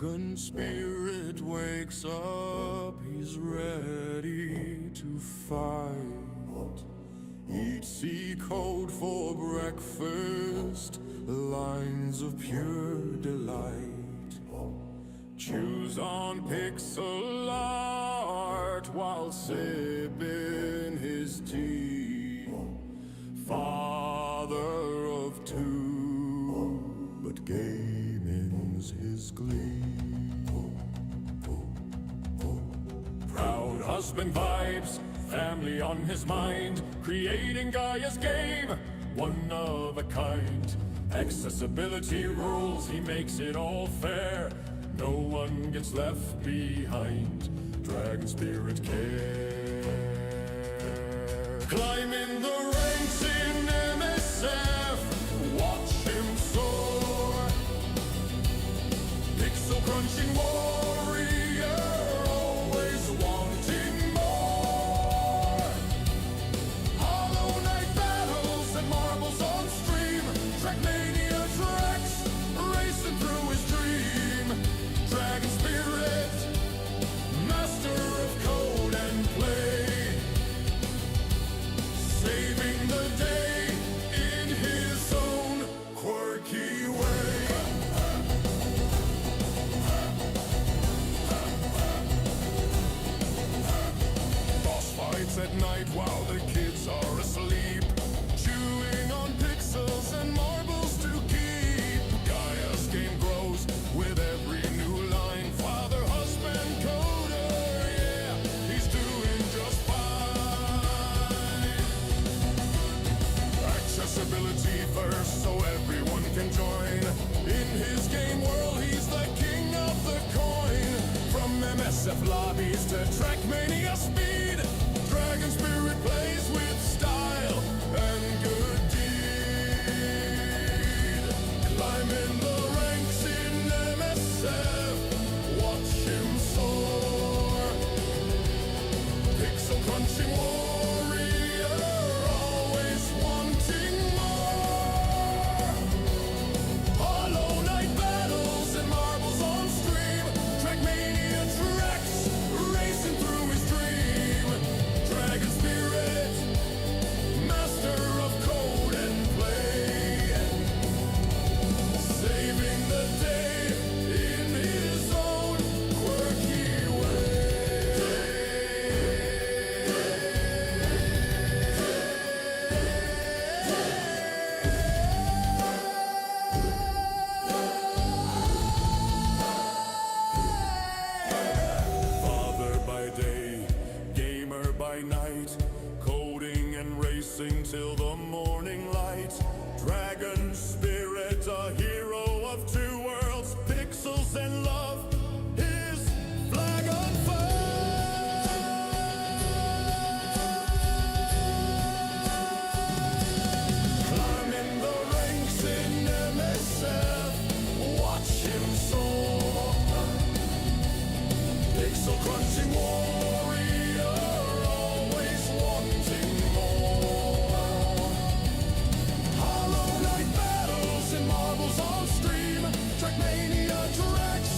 Dragonspirit wakes up, he's ready to fight. Eats sea code for breakfast, lines of pure delight. Chews on pixel art while sipping his tea. Father of two, but gaming's his glee. Proud husband vibes, family on his mind, creating Gaia's game, one of a kind. Accessibility rules, he makes it all fair. No one gets left behind. Dragonspirit care. Climbing the ranks in MSF, watch him soar. Pixel crunching warrior, always wanting more. Hollow Knight battles and marbles on stream. Trackmania tracks, racing through his dream. Dragonspirit, master of code and play, saving the day in his own quirky way. Boss fights at night while the kids are asleep, chewing on pixels and marbles to keep. Gaia's game grows with every new line. Father, husband, coder, yeah, he's doing just fine. Accessibility first so everyone can join. In his game world, he's the king of the coin. From MSF lobbies to Trackmania speed, Dragonspirit plays with style and good deed. Climbing the ranks in MSF, watch him soar. Pixel crunching warrior, always wanting more. Hollow Knight battles and marbles on stream. Trackmania tracks, racing through his dream. Dragonspirit, master of code and play, saving the day in his own quirky Father by day, gamer by night, coding and racing till the morning light. Dragonspirit, a hero of two worlds, pixels and love, his flag unfurled. Climbing the ranks in MSF, watch him soar. Pixel crunching warrior, always wanting more. Hollow Knight battles and marbles on stream. Trackmania tracks,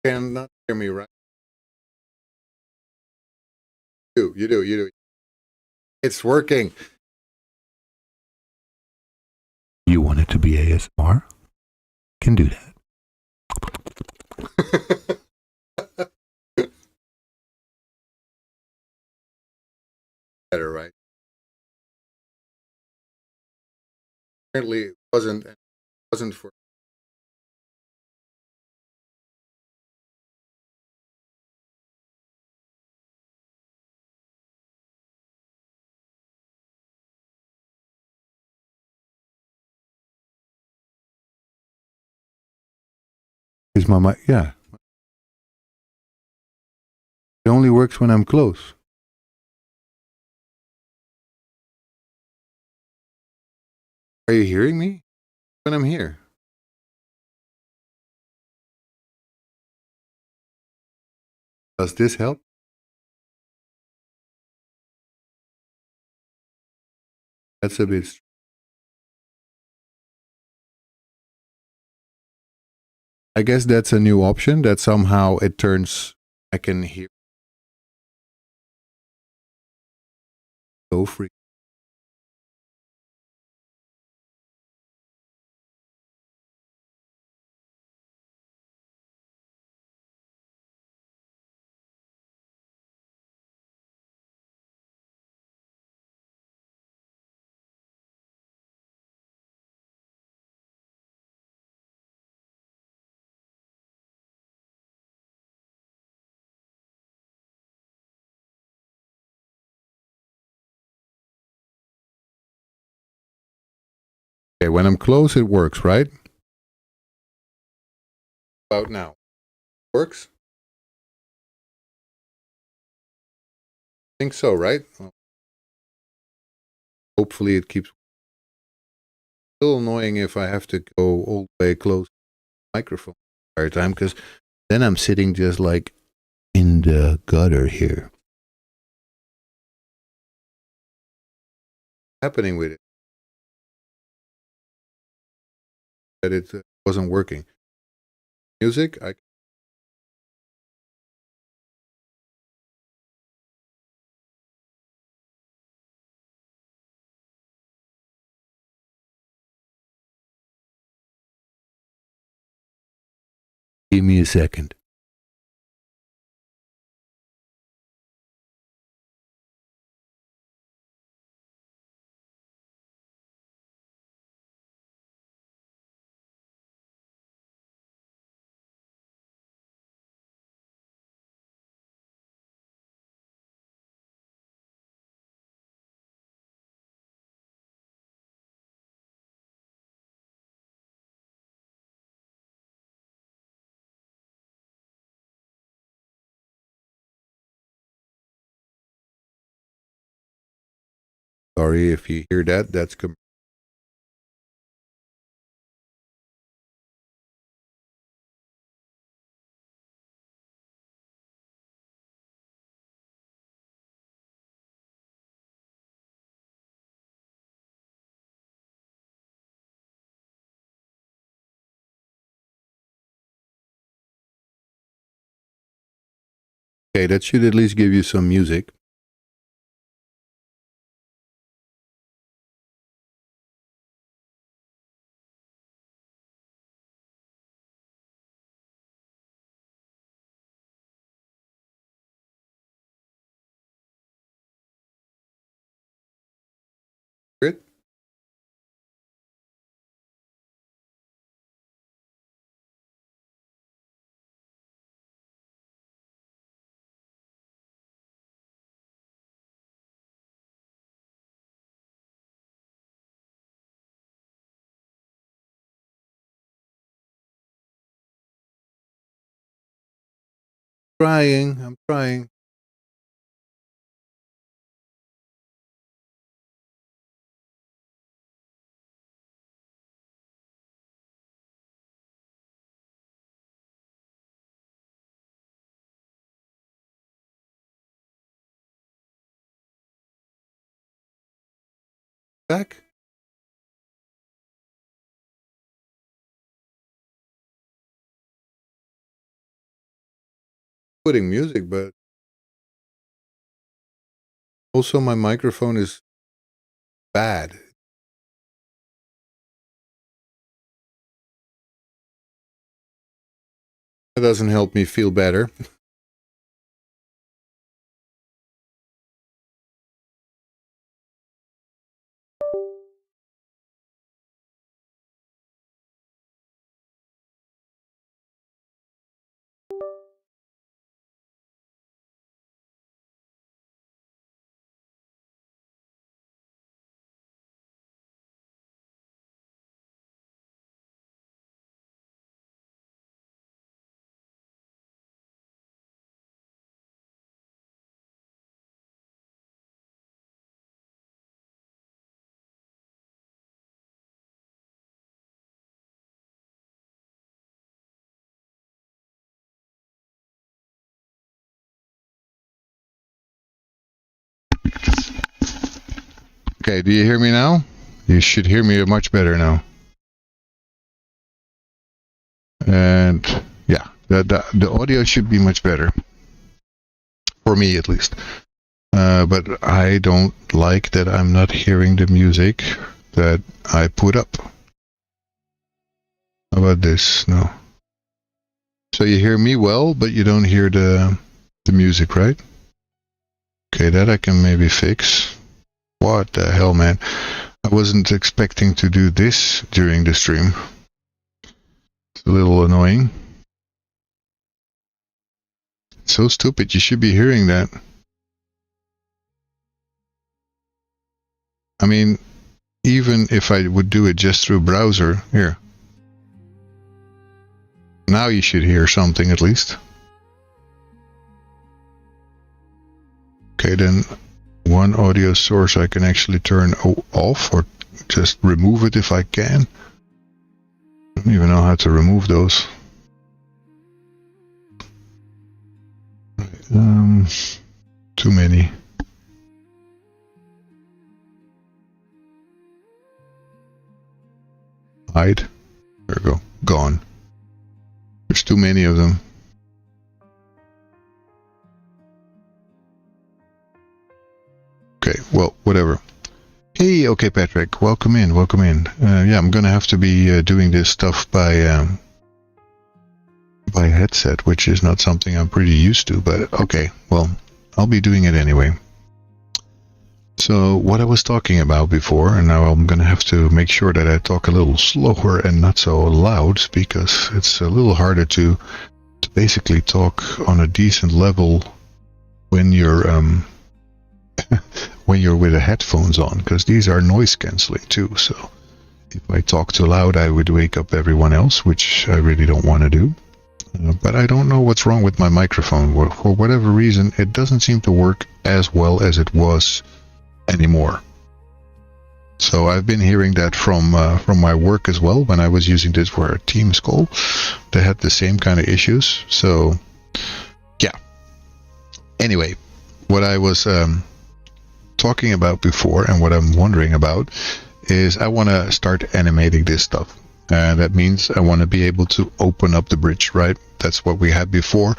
cannot hear me, right? You do. It's working. You want it to be ASMR? Can do that. Better, right? Apparently, it wasn't for. Is my mic? Yeah. It only works when I'm close. Are you hearing me when I'm here? Does this help? That's a bit. I guess that's a new option that somehow it turns. I can hear. So free. Okay, when I'm close, it works, right? About now. Works? I think so, right? Well, hopefully it keeps. Still annoying if I have to go all the way close to the microphone the entire time, because then I'm sitting just like in the gutter here. Happening with it. That it wasn't working. Music, give me a second. Sorry if you hear that. That's okay. That should at least give you some music. Good. Trying. I'm trying. Back. putting music, but also my microphone is bad. That doesn't help me feel better. Okay, do you hear me now? You should hear me much better now. And yeah, the audio should be much better. For me, at least. But I don't like that I'm not hearing the music that I put up. How about this? No. So you hear me well, but you don't hear the music, right? Okay, that I can maybe fix. What the hell, man? I wasn't expecting to do this during the stream. It's a little annoying. It's so stupid, you should be hearing that. I mean, even if I would do it just through browser, here. Now you should hear something at least. Okay, then one audio source I can actually turn off or just remove it if I can. I don't even know how to remove those. Too many. Hide. There we go. Gone. There's too many of them. Okay, well, whatever. Hey, okay, Patrick, welcome in, welcome in. Yeah, I'm gonna have to be doing this stuff by headset, which is not something I'm pretty used to, but okay, well, I'll be doing it anyway. So, what I was talking about before, and now I'm gonna have to make sure that I talk a little slower and not so loud, because it's a little harder to basically talk on a decent level when you're when you're with the headphones on, because these are noise cancelling too. So if I talk too loud, I would wake up everyone else, which I really don't want to do. But I don't know what's wrong with my microphone. For whatever reason, it doesn't seem to work as well as it was anymore. So I've been hearing that from my work as well. When I was using this for a Teams call, they had the same kind of issues. So yeah. Anyway, what I was talking about before and what I'm wondering about is I want to start animating this stuff. That means I want to be able to open up the bridge, right? That's what we had before,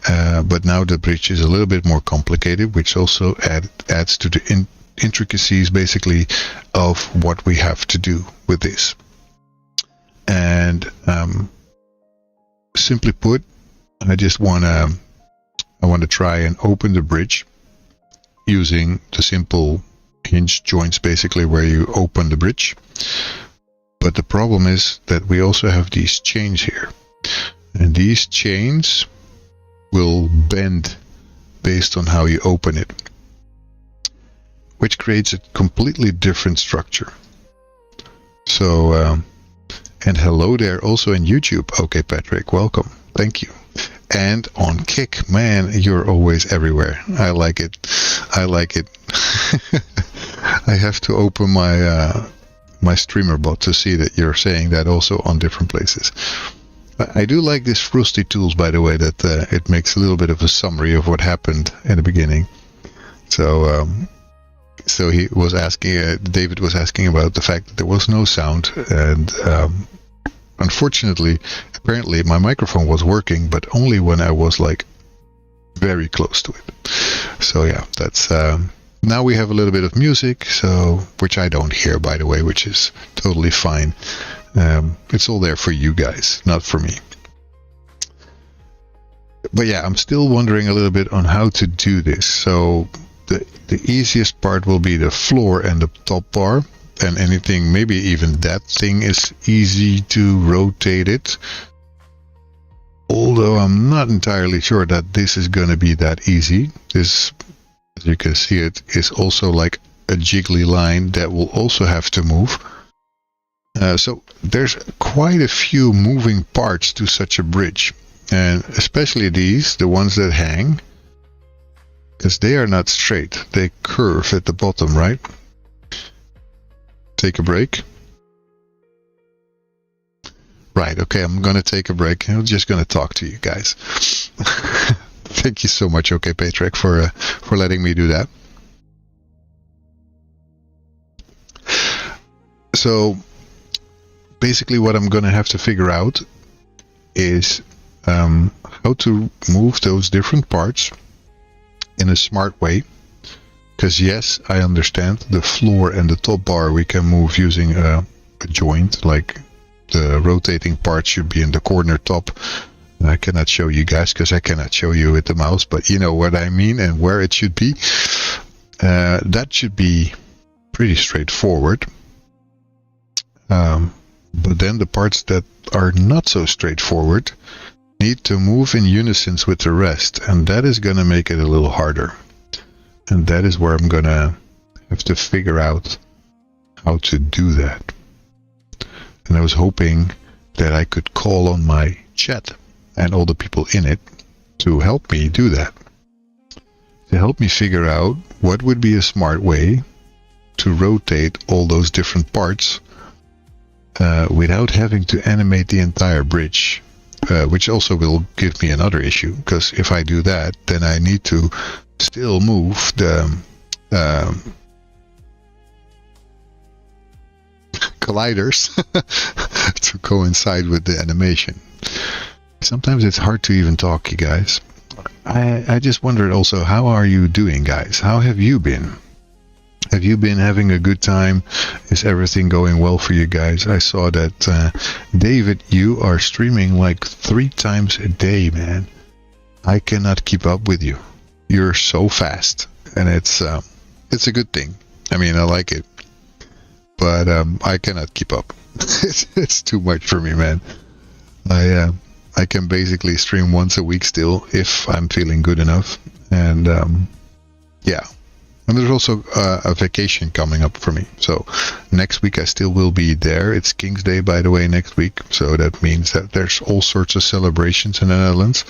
but now the bridge is a little bit more complicated, which also adds to the intricacies, basically, of what we have to do with this. And simply put, I just want to try and open the bridge using the simple hinge joints, basically, where you open the bridge. But the problem is that we also have these chains here. And these chains will bend based on how you open it, which creates a completely different structure. So, and hello there also in YouTube. Okay, Patrick, welcome. Thank you. And on Kick, man, you're always everywhere. I like it. I like it. I have to open my streamer bot to see that you're saying that also on different places. I do like this Frosty tools, by the way, that it makes a little bit of a summary of what happened in the beginning. So he was asking, David was asking about the fact that there was no sound, and unfortunately, apparently my microphone was working, but only when I was like very close to it. So yeah, that's now we have a little bit of music, so which I don't hear, by the way, which is totally fine. It's all there for you guys, not for me. But yeah, I'm still wondering a little bit on how to do this. So the easiest part will be the floor and the top bar, and anything, maybe even that thing is easy to rotate it. Although I'm not entirely sure that this is going to be that easy. This, as you can see, it is also like a jiggly line that will also have to move. So there's quite a few moving parts to such a bridge. And especially these, the ones that hang, because they are not straight. They curve at the bottom, right? Take a break. Right, okay, I'm going to take a break. I'm just going to talk to you guys. Thank you so much, OK Patrick, for letting me do that. So basically what I'm going to have to figure out is how to move those different parts in a smart way. Because yes, I understand the floor and the top bar we can move using a joint, like the rotating part should be in the corner top. I cannot show you guys because I cannot show you with the mouse, but you know what I mean and where it should be. That should be pretty straightforward. But then the parts that are not so straightforward need to move in unison with the rest, and that is going to make it a little harder. And that is where I'm going to have to figure out how to do that. And I was hoping that I could call on my chat and all the people in it to help me do that. To help me figure out what would be a smart way to rotate all those different parts without having to animate the entire bridge. Which also will give me another issue, because if I do that, then I need to still move the colliders to coincide with the animation. Sometimes it's hard to even talk, you guys. I just wondered also, how are you doing, guys? How have you been? Have you been having a good time? Is everything going well for you guys? I saw that, David, you are streaming like 3 times a day, man. I cannot keep up with you. You're so fast, and it's a good thing. I mean, I like it, but I cannot keep up. It's too much for me, man. I can basically stream once a week still if I'm feeling good enough, and yeah. And there's also a vacation coming up for me. So next week I still will be there. It's King's Day, by the way, next week. So that means that there's all sorts of celebrations in the Netherlands.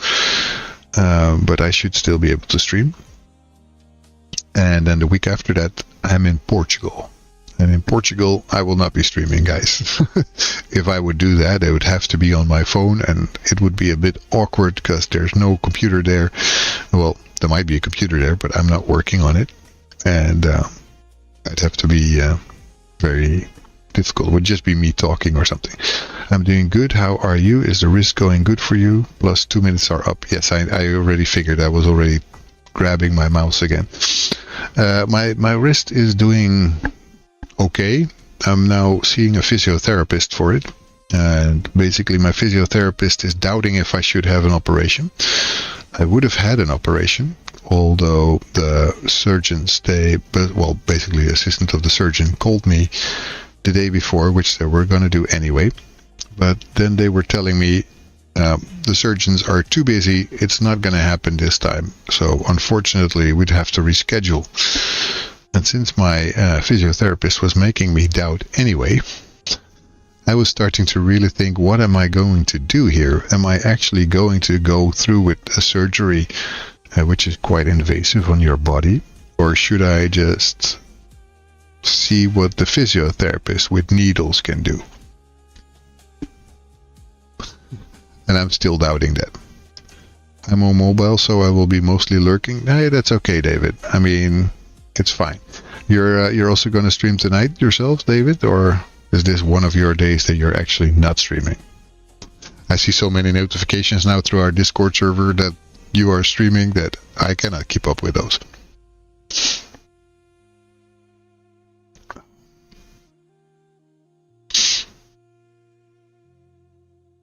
But I should still be able to stream. And then the week after that, I'm in Portugal. And in Portugal, I will not be streaming, guys. If I would do that, it would have to be on my phone. And it would be a bit awkward because there's no computer there. Well, there might be a computer there, but I'm not working on it. And I'd have to be very difficult. It would just be me talking or something. I'm doing good. How are you? Is the wrist going good for you? Plus 2 minutes are up. Yes, I already figured. I was already grabbing my mouse again. My wrist is doing okay. I'm now seeing a physiotherapist for it. And basically my physiotherapist is doubting if I should have an operation. I would have had an operation, although the surgeons, basically the assistant of the surgeon called me the day before, which they were going to do anyway. But then they were telling me the surgeons are too busy. It's not going to happen this time. So unfortunately, we'd have to reschedule. And since my physiotherapist was making me doubt anyway, I was starting to really think, what am I going to do here? Am I actually going to go through with a surgery which is quite invasive on your body? Or should I just see what the physiotherapist with needles can do? And I'm still doubting that. I'm on mobile, so I will be mostly lurking. Hey, that's okay, David. I mean, it's fine. You're also going to stream tonight yourself, David? Or is this one of your days that you're actually not streaming? I see so many notifications now through our Discord server that you are streaming that I cannot keep up with those.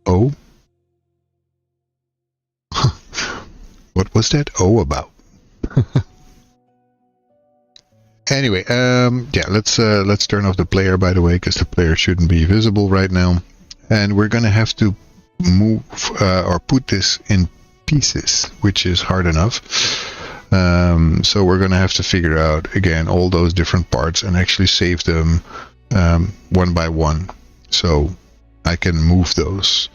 Oh? What was that oh about? Anyway, yeah, let's turn off the player, by the way, because the player shouldn't be visible right now. And we're gonna have to move or put this in pieces, which is hard enough. So we're gonna have to figure out again all those different parts and actually save them one by one, so I can move those.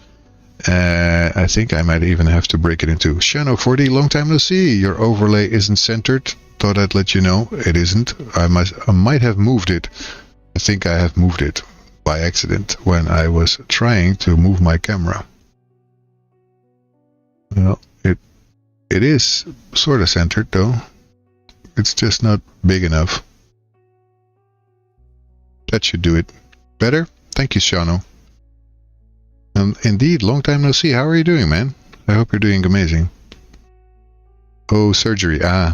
I think I might even have to break it into Shano 40. Long time no see. Your overlay isn't centered. Thought I'd let you know. It isn't. I might have moved it. I think I have moved it by accident when I was trying to move my camera. Well, it is sort of centered though. It's just not big enough. That should do it. Better? Thank you, Shano. Indeed, long time no see. How are you doing, man? I hope you're doing amazing. Oh, surgery. Yeah.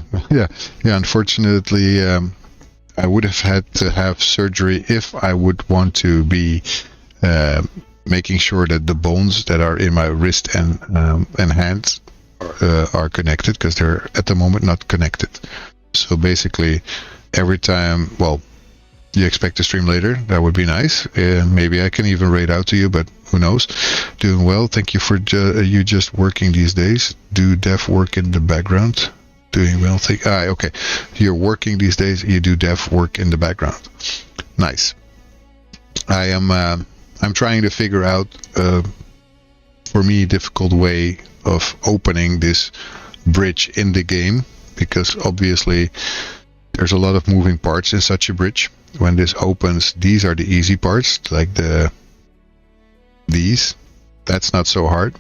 Unfortunately, I would have had to have surgery if I would want to be making sure that the bones that are in my wrist and hands are connected, because they're at the moment not connected. So basically, every time, well, you expect to stream later, that would be nice. Maybe I can even raid out to you, but who knows. Doing well. Thank you for you just working these days. Do dev work in the background? Doing well. Okay. You're working these days. You do dev work in the background. Nice. I'm trying to figure out, for me, a difficult way of opening this bridge in the game, because obviously there's a lot of moving parts in such a bridge. When this opens, these are the easy parts, like these. That's not so hard.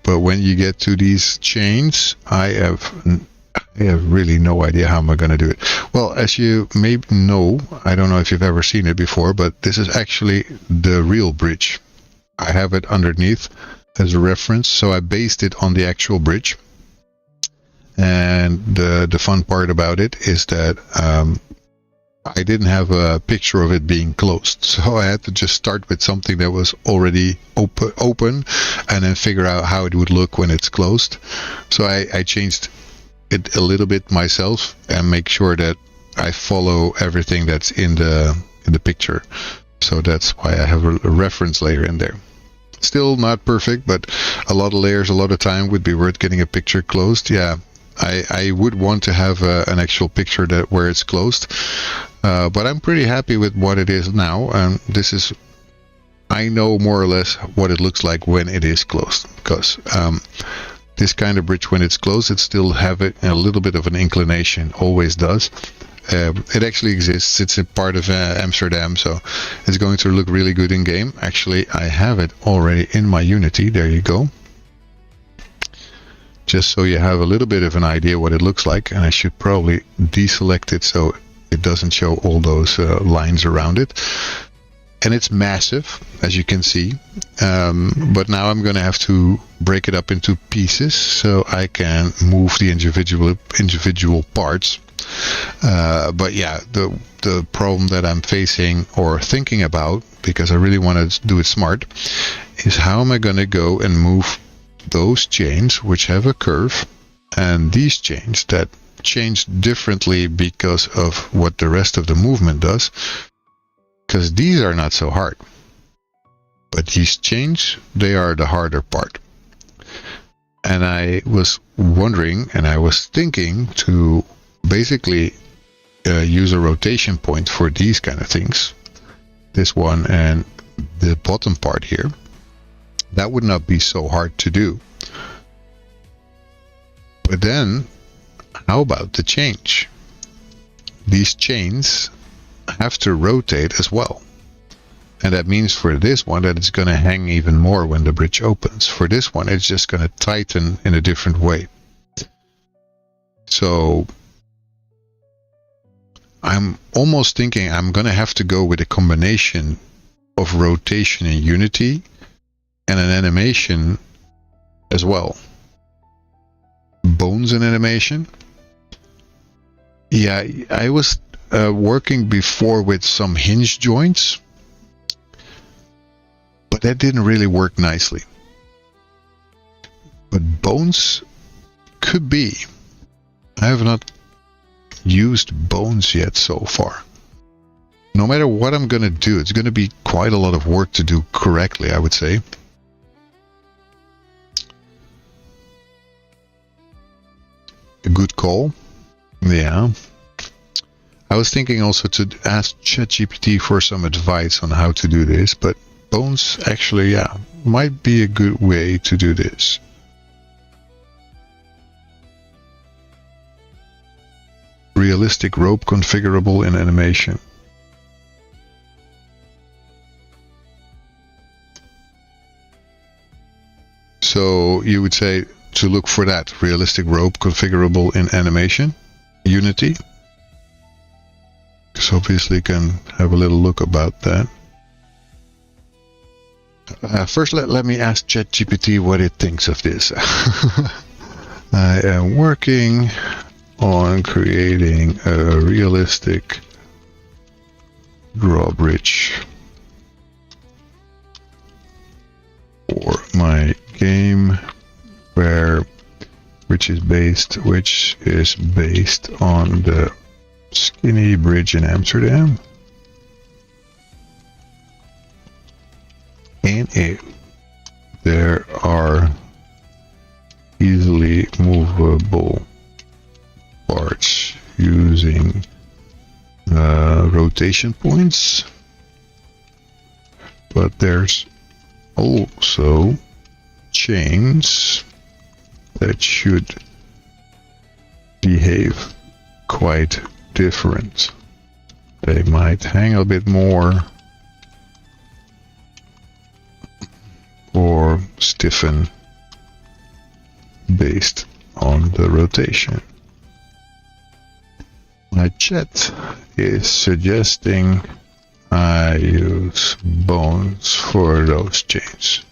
But when you get to these chains, I have really no idea how am I going to do it. Well, as you may know, I don't know if you've ever seen it before, but this is actually the real bridge. I have it underneath as a reference, so I based it on the actual bridge. And the fun part about it is that I didn't have a picture of it being closed, so I had to just start with something that was already open and then figure out how it would look when it's closed. So I changed it a little bit myself and make sure that I follow everything that's in the picture. So that's why I have a reference layer in there. Still not perfect, but a lot of layers, a lot of time would be worth getting a picture closed. Yeah, I would want to have an actual picture that where it's closed. But I'm pretty happy with what it is now, and I know more or less what it looks like when it is closed, because this kind of bridge, when it's closed, it still have a little bit of an inclination, always does. It actually exists. It's a part of Amsterdam, so it's going to look really good in game. Actually, I have it already in my Unity. There you go. Just so you have a little bit of an idea what it looks like, and I should probably deselect it so it doesn't show all those lines around it. And it's massive, as you can see, but now I'm going to have to break it up into pieces so I can move the individual parts. But yeah, the problem that I'm facing or thinking about, because I really want to do it smart, is how am I going to go and move those chains which have a curve and these chains that change differently because of what the rest of the movement does, because these are not so hard, but these chains, they are the harder part. And I was wondering, and I was thinking to basically use a rotation point for these kind of things, this one and the bottom part here. That would not be so hard to do. But then, how about the change? These chains have to rotate as well. And that means for this one that it's going to hang even more when the bridge opens. For this one, it's just going to tighten in a different way. So I'm almost thinking I'm going to have to go with a combination of rotation in Unity and an animation as well. bones in animation. Yeah, I was working before with some hinge joints, but that didn't really work nicely. But bones could be. I have not used bones yet so far. No matter what I'm going to do, it's going to be quite a lot of work to do correctly, I would say. A good call. Yeah. I was thinking also to ask ChatGPT for some advice on how to do this, but bones actually, yeah, might be a good way to do this. Realistic rope configurable in animation. So you would say to look for that realistic rope configurable in animation, Unity. So obviously you can have a little look about that. First, let me ask ChatGPT what it thinks of this. I am working on creating a realistic drawbridge for my game, which is based on the skinny bridge in Amsterdam. And if there are easily movable parts using rotation points, but there's also chains that should behave quite different. They might hang a bit more or stiffen based on the rotation. My chat is suggesting I use bones for those chains.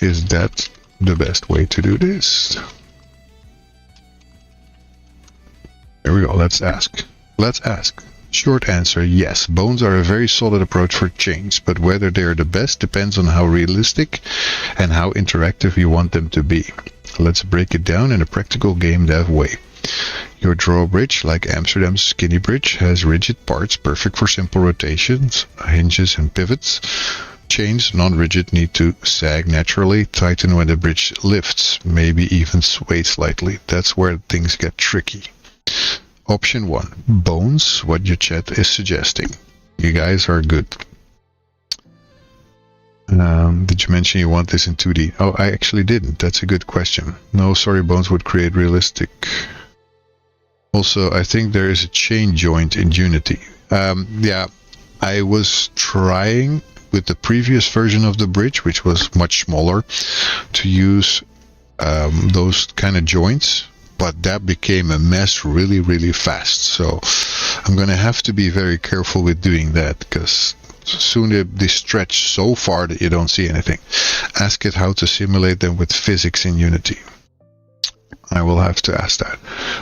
Is that the best way to do this? There we go, let's ask. Short answer, yes. Bones are a very solid approach for chains, but whether they are the best depends on how realistic and how interactive you want them to be. Let's break it down in a practical game dev way. Your drawbridge, like Amsterdam's skinny bridge, has rigid parts perfect for simple rotations, hinges and pivots. Chains, non-rigid, need to sag naturally, tighten when the bridge lifts, maybe even sway slightly. That's where things get tricky. Option 1. Bones, what your chat is suggesting. You guys are good. Did you mention you want this in 2D? Oh, I actually didn't. That's a good question. No, sorry, bones would create realistic. Also, I think there is a chain joint in Unity. Yeah, I was trying with the previous version of the bridge, which was much smaller, to use those kind of joints, but that became a mess really, really fast. So I'm going to have to be very careful with doing that, because soon they stretch so far that you don't see anything. Ask it how to simulate them with physics in Unity. I will have to ask that.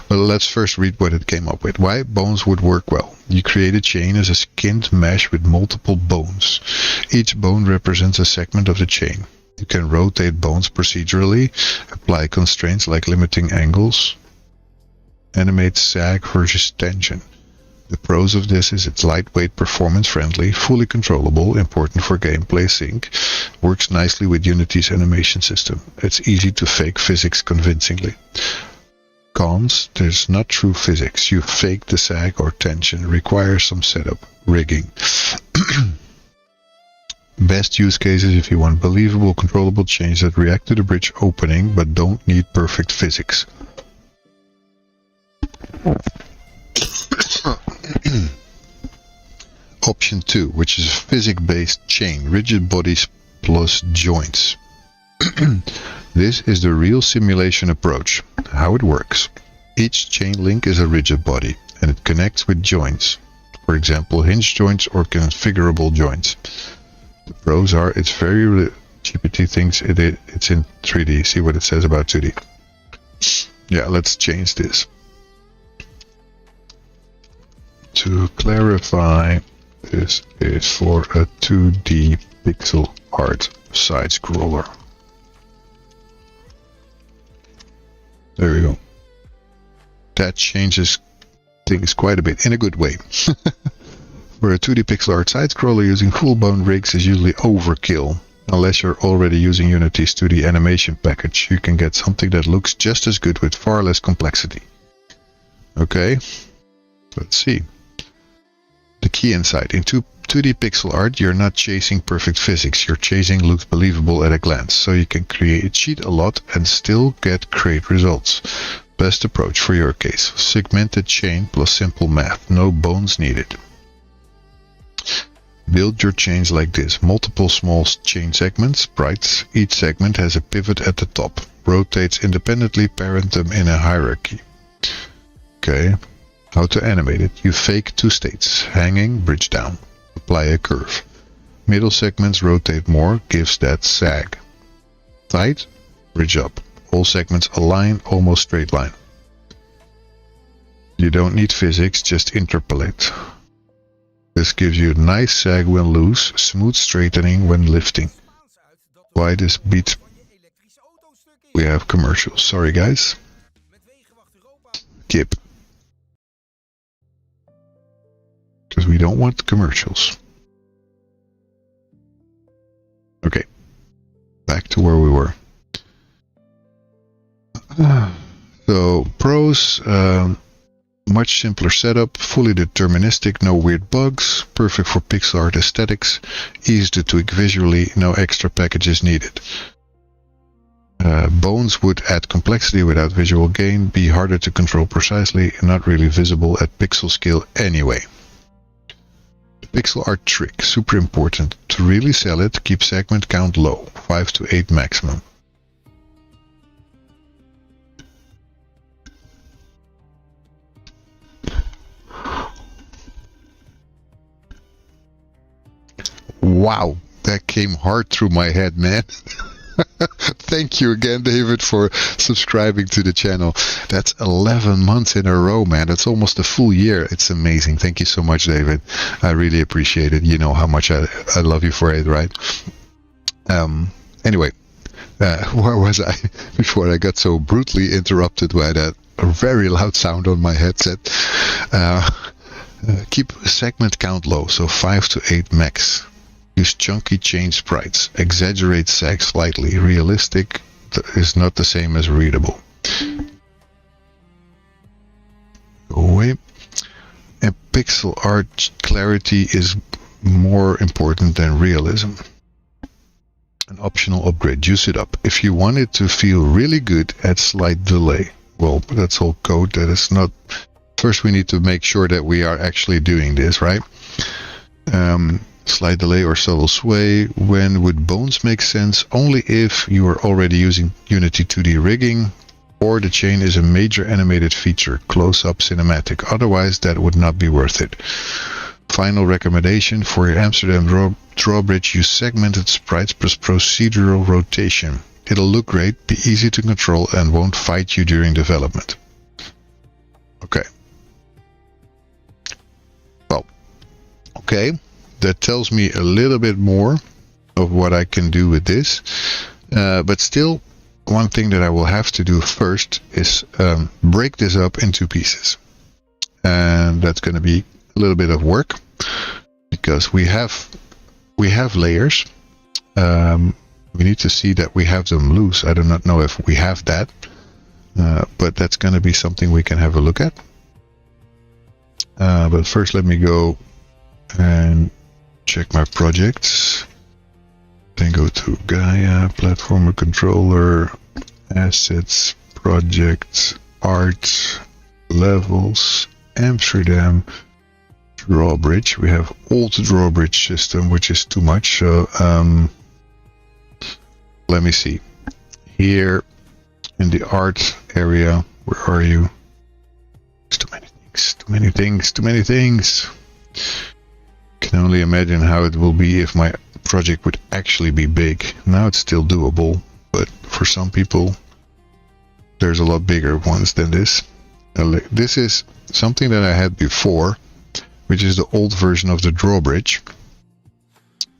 But let's first read what it came up with. Why bones would work well. You create a chain as a skinned mesh with multiple bones. Each bone represents a segment of the chain. You can rotate bones procedurally, apply constraints like limiting angles, animate sag versus tension. The pros of this is it's lightweight, performance-friendly, fully controllable, important for gameplay sync, works nicely with Unity's animation system. It's easy to fake physics convincingly. Cons, there's not true physics. You fake the sag or tension, requires some setup, rigging. Best use cases if you want believable, controllable chains that react to the bridge opening but don't need perfect physics. Option 2, which is a physics-based chain, rigid bodies plus joints. This is the real simulation approach. How it works. Each chain link is a rigid body, and it connects with joints. For example, hinge joints or configurable joints. The pros are it's very GPT thinks it's in 3D. See what it says about 2D. Yeah, let's change this. To clarify, this is for a 2D pixel art side scroller. There we go. That changes things quite a bit in a good way. For a 2D pixel art side scroller, using full bone rigs is usually overkill. Unless you're already using Unity's 2D animation package, you can get something that looks just as good with far less complexity. Okay, let's see. The key insight. In 2D pixel art, you're not chasing perfect physics. Your chasing looks believable at a glance, so you can cheat a lot and still get great results. Best approach for your case. Segmented chain plus simple math. No bones needed. Build your chains like this. Multiple small chain segments, sprites. Each segment has a pivot at the top. Rotates independently, parent them in a hierarchy. Okay. How to animate it. You fake two states. Hanging, bridge down. Apply a curve. Middle segments rotate more, gives that sag. Tight, bridge up. All segments align, almost straight line. You don't need physics, just interpolate. This gives you a nice sag when loose, smooth straightening when lifting. Why this beat? We have commercials. Sorry guys. Skip. Because we don't want commercials. Okay. Back to where we were. So, pros. Much simpler setup, fully deterministic, no weird bugs, perfect for pixel art aesthetics, easy to tweak visually, no extra packages needed. Bones would add complexity without visual gain, be harder to control precisely, and not really visible at pixel scale anyway. The pixel art trick, super important. To really sell it, keep segment count low, 5 to 8 maximum. Wow, that came hard through my head, man. Thank you again, David, for subscribing to the channel. That's 11 months in a row, man. That's almost a full year. It's amazing. Thank you so much, David. I really appreciate it. You know how much I love you for it, right? Anyway, where was I before I got so brutally interrupted by that very loud sound on my headset? Keep segment count low, so 5 to 8 max. Use chunky chain sprites. Exaggerate sag slightly. Realistic is not the same as readable. Go away. And pixel art clarity is more important than realism. An optional upgrade. Juice it up. If you want it to feel really good, add slight delay. Well, that's all code. That is not... First we need to make sure that we are actually doing this, right? Slight delay or subtle sway. When would bones make sense? Only if you are already using Unity 2D rigging or the chain is a major animated feature, close-up cinematic. Otherwise, that would not be worth it. Final recommendation for your Amsterdam drawbridge, use segmented sprites plus procedural rotation. It'll look great, be easy to control, and won't fight you during development. Okay. Well, okay. That tells me a little bit more of what I can do with this. But still, one thing that I will have to do first is break this up into pieces. And that's going to be a little bit of work because we have layers. We need to see that we have them loose. I do not know if we have that, but that's going to be something we can have a look at. But first, let me go and check my projects. Then go to Gaia, Platformer Controller, Assets, Projects, Art, Levels, Amsterdam, Drawbridge. We have old drawbridge system, which is too much. So let me see. Here in the art area, where are you? There's too many things. Too many things. Too many things. can only imagine how it will be if my project would actually be big. Now it's still doable, but for some people there's a lot bigger ones than this. This is something that I had before, which is the old version of the drawbridge,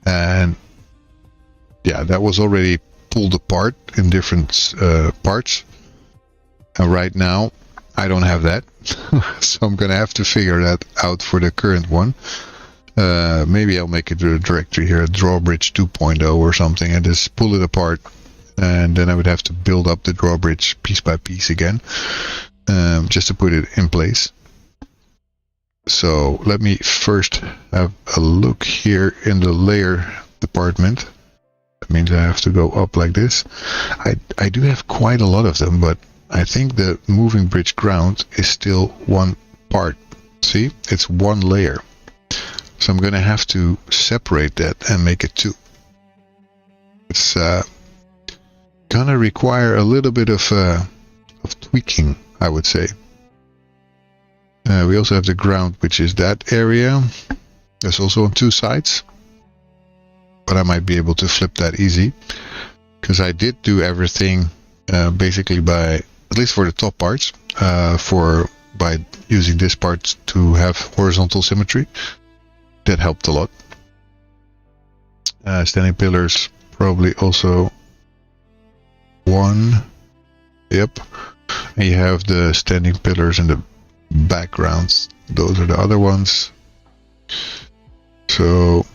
and yeah, that was already pulled apart in different parts, and right now I don't have that. So I'm gonna have to figure that out for the current one. Maybe I'll make it a directory here, a drawbridge 2.0 or something, and just pull it apart, and then I would have to build up the drawbridge piece by piece again, just to put it in place. So let me first have a look here in the layer department. That means I have to go up like this. I do have quite a lot of them, but I think the moving bridge ground is still one part. See, it's one layer. So I'm going to have to separate that and make it two. It's going to require a little bit of tweaking, I would say. We also have the ground, which is that area. That's also on two sides. But I might be able to flip that easy, because I did do everything basically by, at least for the top parts, by using this part to have horizontal symmetry. That helped a lot. Standing pillars, probably also one. Yep. And you have the standing pillars in the backgrounds. Those are the other ones. So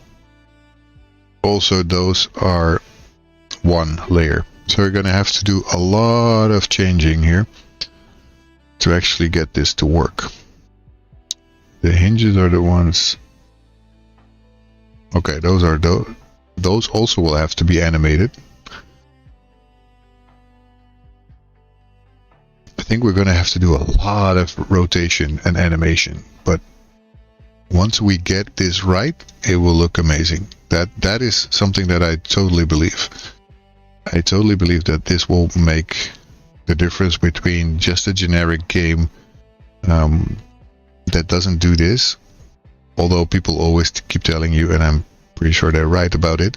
also those are one layer. So we're going to have to do a lot of changing here to actually get this to work. The hinges are the ones. Okay, those are those also will have to be animated. I think we're going to have to do a lot of rotation and animation, but once we get this right, it will look amazing. That is something that I totally believe. I totally believe that this will make the difference between just a generic game that doesn't do this. Although people always keep telling you, and I'm pretty sure they're right about it,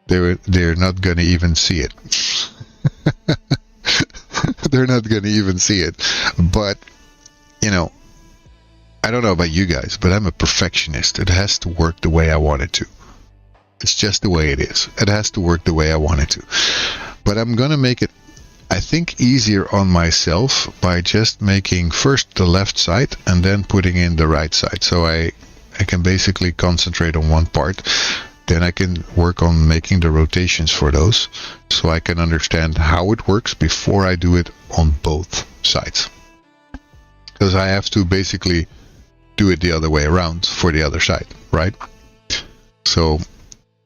they're not going to even see it. They're not going to even see it. But, you know, I don't know about you guys, but I'm a perfectionist. It has to work the way I want it to. It's just the way it is. It has to work the way I want it to. But I'm going to make it, I think, easier on myself by just making first the left side and then putting in the right side. So I can basically concentrate on one part. Then I can work on making the rotations for those, so I can understand how it works before I do it on both sides. Because I have to basically do it the other way around for the other side, right? So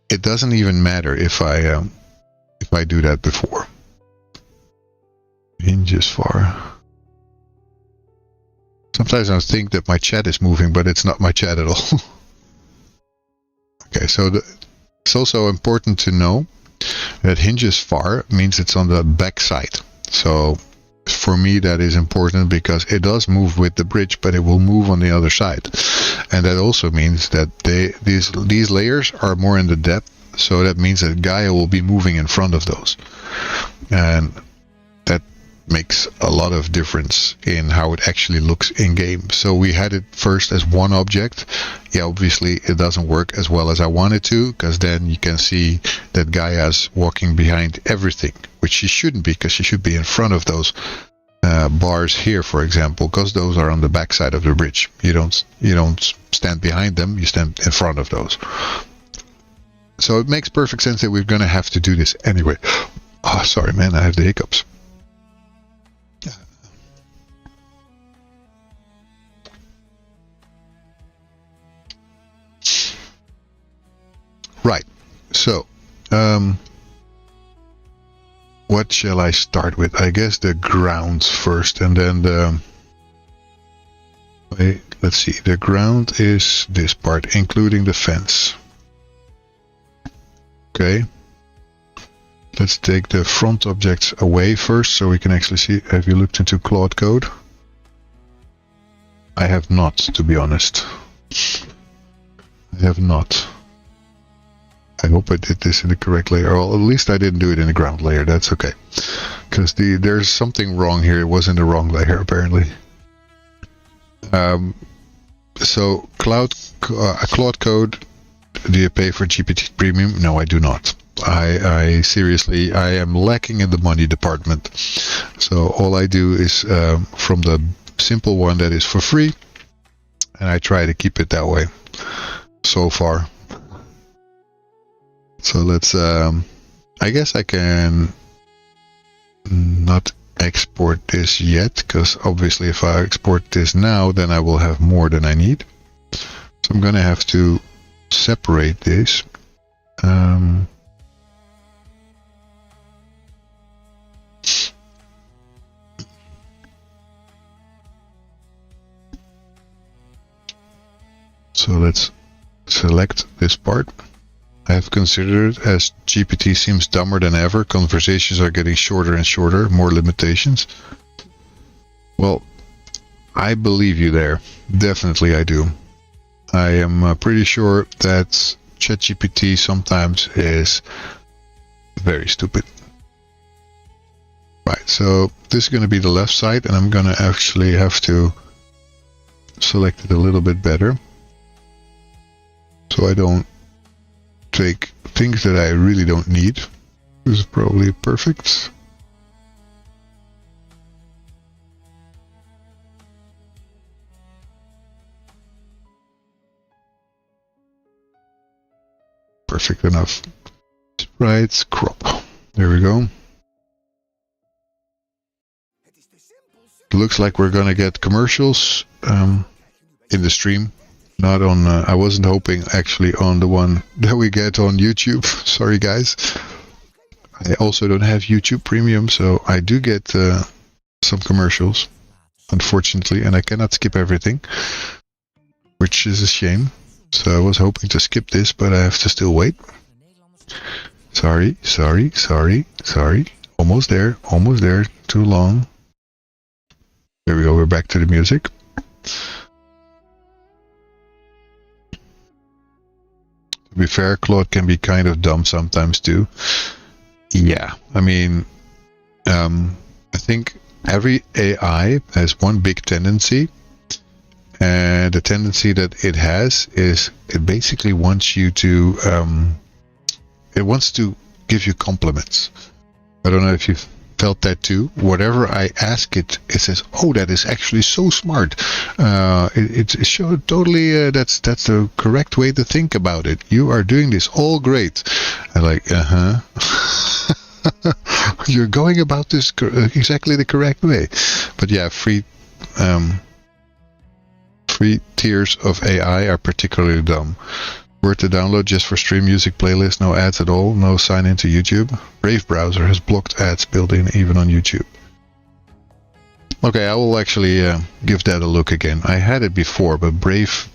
it doesn't even matter if I do that before. Hinges far. Sometimes I think that my chat is moving, but it's not my chat at all. Okay, so it's also important to know that hinges far means it's on the back side. So for me that is important because it does move with the bridge, but it will move on the other side. And that also means that these layers are more in the depth, so that means that Gaia will be moving in front of those. And that makes a lot of difference in how it actually looks in game. So we had it first as one object. Yeah, obviously it doesn't work as well as I wanted to, because then you can see that Gaia's walking behind everything, which she shouldn't be, because she should be in front of those bars here, for example, because those are on the back side of the bridge. You don't stand behind them, you stand in front of those. So it makes perfect sense that we're going to have to do this anyway. Oh, sorry man, I have the hiccups. Right, so what shall I start with? I guess the grounds first, and then the... Wait, let's see, the ground is this part, including the fence. Okay, let's take the front objects away first, so we can actually see. Have you looked into Claude Code? I have not, to be honest. I have not. I hope I did this in the correct layer. Well, at least I didn't do it in the ground layer. That's okay. Because there's something wrong here. It was in the wrong layer, apparently. So, Claude Code, do you pay for GPT Premium? No, I do not. I seriously, I am lacking in the money department. So, all I do is from the simple one that is for free, and I try to keep it that way so far. So let's, I guess I can not export this yet, because obviously if I export this now, then I will have more than I need. So I'm going to have to separate this. So let's select this part. I have considered it, as GPT seems dumber than ever. Conversations are getting shorter and shorter, more limitations. Well, I believe you there. Definitely I do. I am pretty sure that ChatGPT sometimes is very stupid. Right, so this is going to be the left side, and I'm going to actually have to select it a little bit better, so I don't take things that I really don't need. This is probably perfect. Perfect enough. Sprites, crop. There we go. Looks like we're gonna get commercials in the stream. Not on, I wasn't hoping actually on the one that we get on YouTube. Sorry guys. I also don't have YouTube Premium, so I do get some commercials, unfortunately, and I cannot skip everything, which is a shame. So I was hoping to skip this, but I have to still wait. Sorry. Almost there, too long. There we go, we're back to the music. To be fair, Claude can be kind of dumb sometimes too. Yeah, I mean, I think every AI has one big tendency, and the tendency that it has is it basically wants you to, it wants to give you compliments. I don't know if you've felt that too. Whatever I ask it, it says, "Oh, that is actually so smart. It showed totally. That's the correct way to think about it. You are doing this all great." I'm like, You're going about this exactly the correct way. But yeah, free tiers of AI are particularly dumb. Word to download just for stream music playlist, no ads at all, no sign into YouTube. Brave browser has blocked ads built in even on YouTube. Okay, I will actually give that a look again. I had it before, but Brave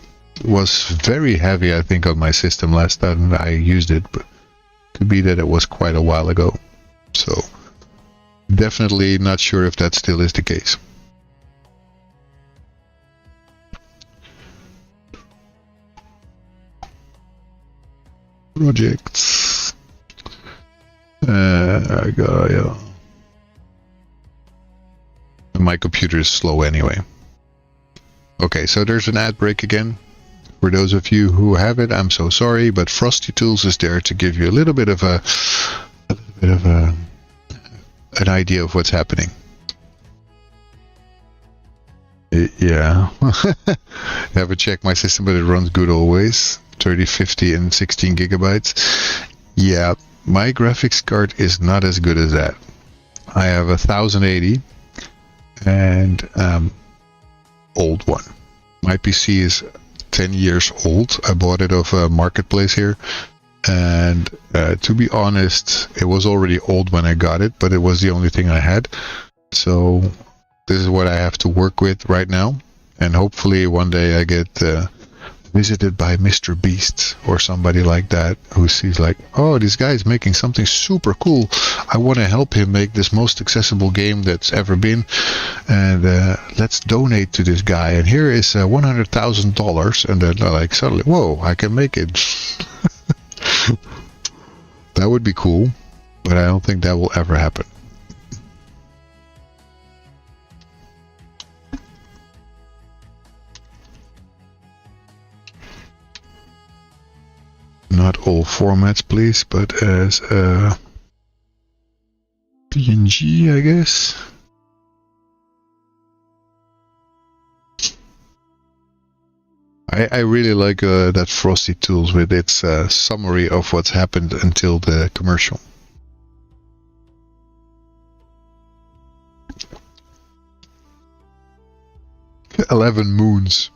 was very heavy, I think, on my system last time I used it, but could be that it was quite a while ago. So, definitely not sure if that still is the case. Projects. Gaia. My computer is slow anyway. Okay, so there's an ad break again. For those of you who have it, I'm so sorry, but Frosty Tools is there to give you a little bit of an idea of what's happening. Yeah. I haven't checked my system, but it runs good always. 30, 50, and 16 gigabytes. Yeah, my graphics card is not as good as that. I have a 1080 and old one. My PC is 10 years old. I bought it off a marketplace here, and to be honest, it was already old when I got it, but it was the only thing I had. So this is what I have to work with right now, and hopefully one day I get visited by Mr. Beast or somebody like that who sees like, oh, this guy is making something super cool. I want to help him make this most accessible game that's ever been, and let's donate to this guy. And here is $100,000, and then like suddenly, whoa, I can make it. That would be cool, but I don't think that will ever happen. Not all formats, please, but as PNG, I guess. I really like that Frosty Tools with its summary of what's happened until the commercial. "11 moons."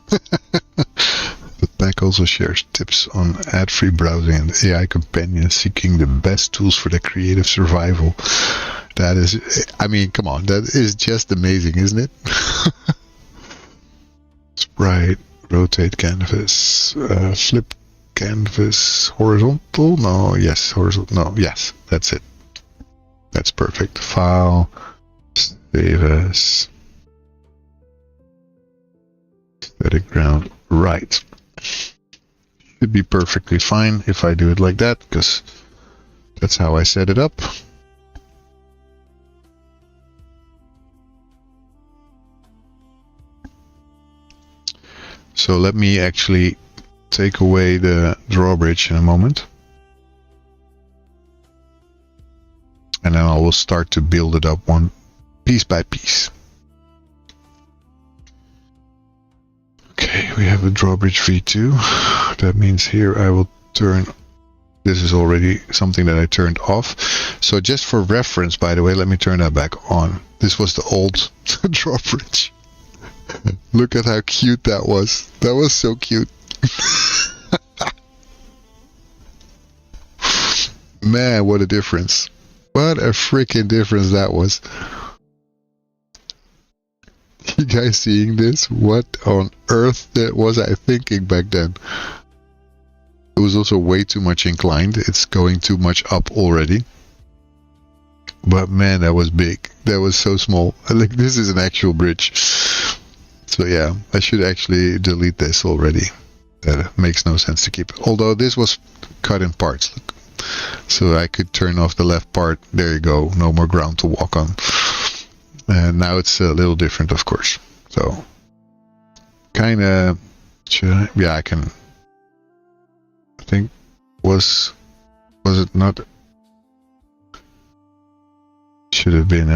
The pack also shares tips on ad-free browsing and AI companion seeking the best tools for the creative survival. That is, I mean, come on, that is just amazing, isn't it? Sprite, rotate canvas, flip canvas, horizontal? No, yes, horizontal, no, yes, that's it. That's perfect. File, save as, static ground, right. Should be perfectly fine if I do it like that, because that's how I set it up. So let me actually take away the drawbridge in a moment. And then I will start to build it up one piece by piece. Okay, we have a drawbridge v2. That means here I will turn, this is already something that I turned off. So just for reference, by the way, let me turn that back on. This was the old drawbridge. Look at how cute that was. That was so cute. Man, what a difference. What a freaking difference that was. You guys seeing this? What on earth was I thinking back then? It was also way too much inclined. It's going too much up already. But man, that was big. That was so small. Like, this is an actual bridge. So yeah, I should actually delete this already. That makes no sense to keep it. Although this was cut in parts. Look. So I could turn off the left part. There you go. No more ground to walk on. And now it's a little different, of course. So, kind of, yeah, I can, I think, was it not, should have been,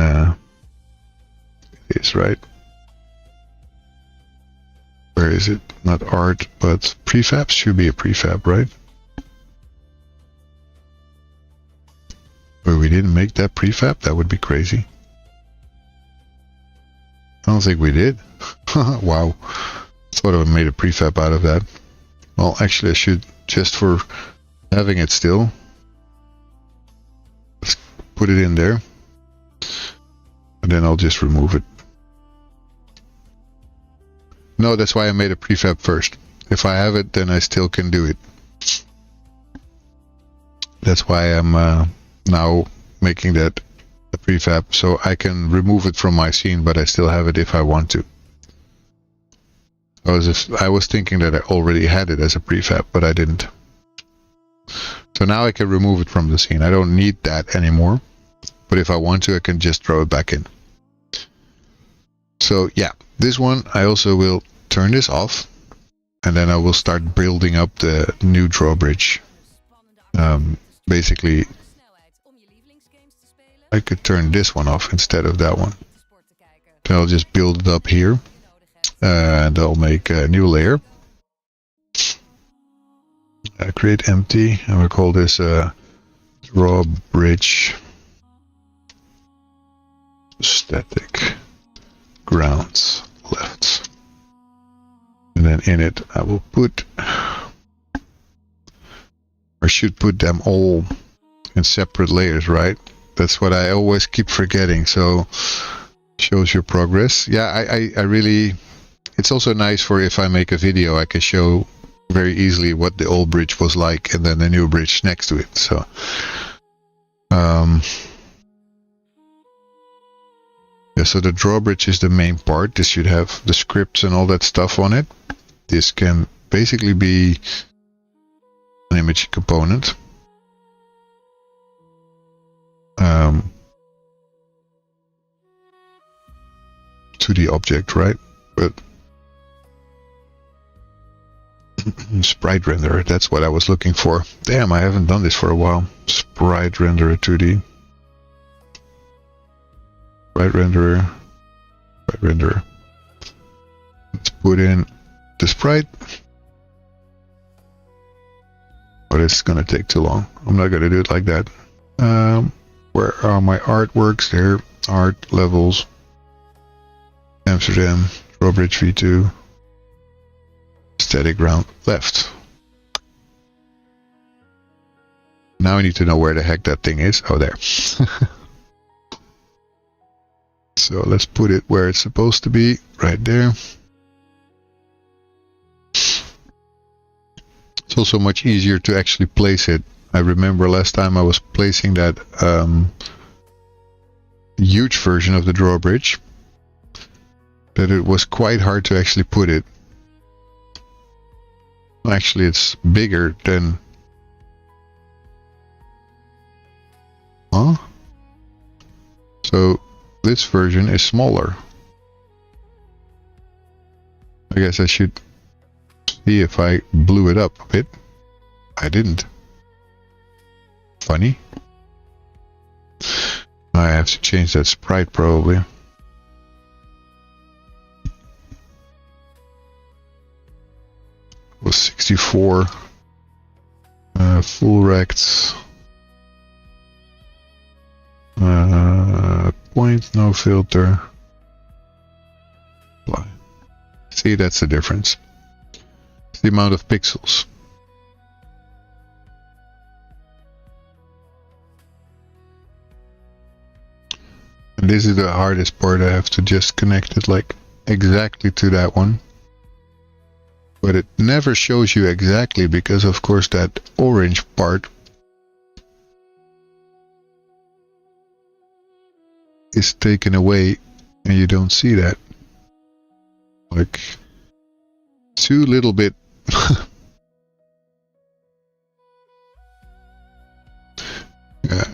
it is, right? Where is it? Not art, but prefab should be a prefab, right? But we didn't make that prefab? That would be crazy. I don't think we did. Wow. Thought I made a prefab out of that. Well, actually I should, just for having it still, let's put it in there. And then I'll just remove it. No, that's why I made a prefab first. If I have it, then I still can do it. That's why I'm now making that a prefab, so I can remove it from my scene, but I still have it if I want to. I was thinking that I already had it as a prefab, but I didn't. So now I can remove it from the scene. I don't need that anymore, but if I want to, I can just throw it back in. So yeah, this one I also will turn this off, and then I will start building up the new drawbridge. Basically, I could turn this one off instead of that one. Then I'll just build it up here, and I'll make a new layer. Create empty, and we'll call this drawbridge static grounds left. And then in it I will put, or should put them all in separate layers, right? That's what I always keep forgetting. So shows your progress. Yeah, I really, it's also nice for if I make a video, I can show very easily what the old bridge was like and then the new bridge next to it. So yeah, so the drawbridge is the main part. This should have the scripts and all that stuff on it. This can basically be an image component. To the object, right? But sprite renderer, that's what I was looking for. Damn, I haven't done this for a while. Sprite renderer 2D. Sprite renderer. Let's put in the sprite. But it's gonna take too long. I'm not gonna do it like that. Where are my artworks? There. Art levels. Amsterdam. Drawbridge V2. Static ground left. Now I need to know where the heck that thing is. Oh, there. So let's put it where it's supposed to be, right there. It's also much easier to actually place it. I remember last time I was placing that huge version of the drawbridge, that it was quite hard to actually put it. Actually, it's bigger than... Huh? So this version is smaller. I guess I should see if I blew it up a bit. I didn't. Funny. I have to change that sprite probably. Was 64 full rect point, no filter. Apply. See, that's the difference. It's the amount of pixels. And this is the hardest part. I have to just connect it like exactly to that one. But it never shows you exactly because, of course, that orange part is taken away and you don't see that. Like, too little bit. Yeah,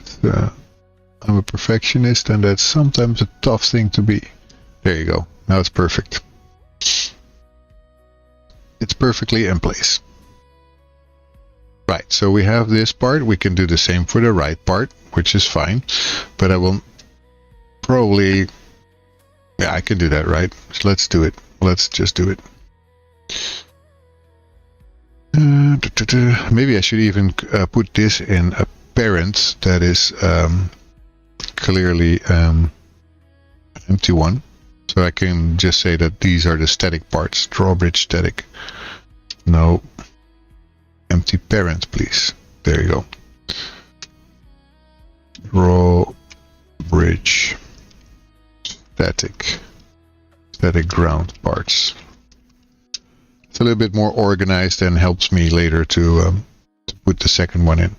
I'm a perfectionist and that's sometimes a tough thing to be. There you go. Now it's perfect. It's perfectly in place. Right, so we have this part. We can do the same for the right part, which is fine. But I will probably... Yeah, I can do that, right? So let's do it. Let's just do it. Maybe I should even put this in a parent that is clearly an empty one. So I can just say that these are the static parts. Drawbridge static. No. Empty parent, please. There you go. Drawbridge static. Static ground parts. It's a little bit more organized and helps me later to put the second one in.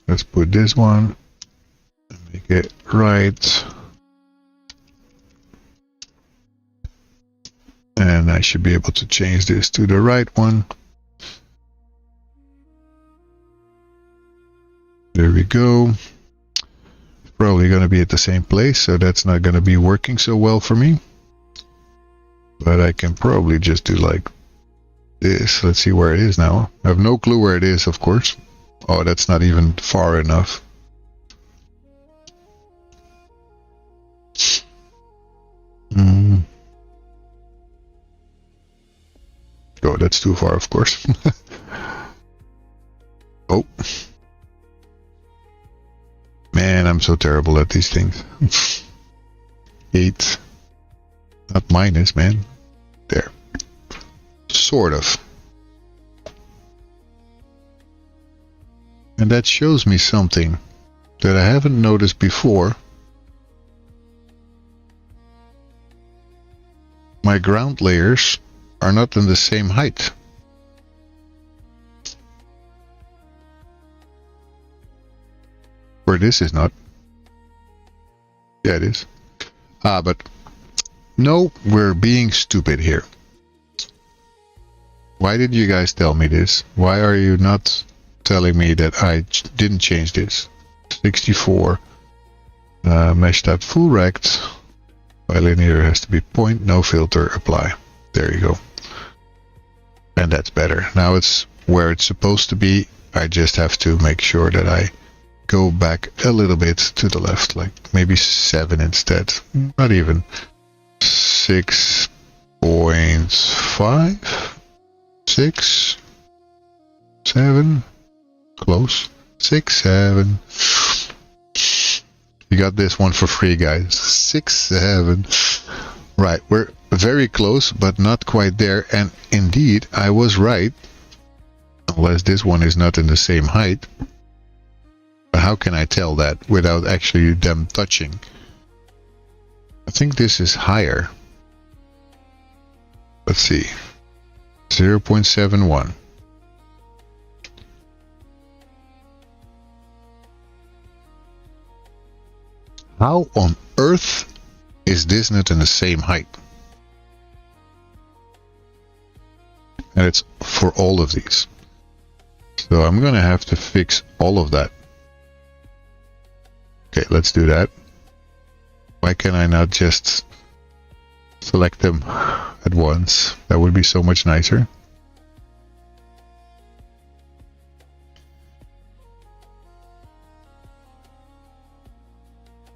Let's put this one. Make it right. And I should be able to change this to the right one. There we go. It's probably going to be at the same place, so that's not going to be working so well for me. But I can probably just do like this. Let's see where it is now. I have no clue where it is, of course. Oh, that's not even far enough. Oh, that's too far, of course. Oh. Man, I'm so terrible at these things. 8. Not minus, man. There. Sort of. And that shows me something that I haven't noticed before. My ground layers are not in the same height. Where this is not. Yeah, it is. But no, we're being stupid here. Why did you guys tell me this? Why are you not telling me that I didn't change this? 64. Mesh type full rect. Bilinear has to be point, no filter, apply. There you go. And that's better. Now it's where it's supposed to be. I just have to make sure that I go back a little bit to the left, like maybe 7 instead. Not even. 6.5? 6? 7? Close. 6, 7. You got this one for free, guys. 6, 7. Right, we're very close, but not quite there. And indeed, I was right. Unless this one is not in the same height. But how can I tell that without actually them touching? I think this is higher. Let's see. 0.71. How on earth is this not in the same height? And it's for all of these. So I'm gonna have to fix all of that. Okay, let's do that. Why can I not just select them at once? That would be so much nicer.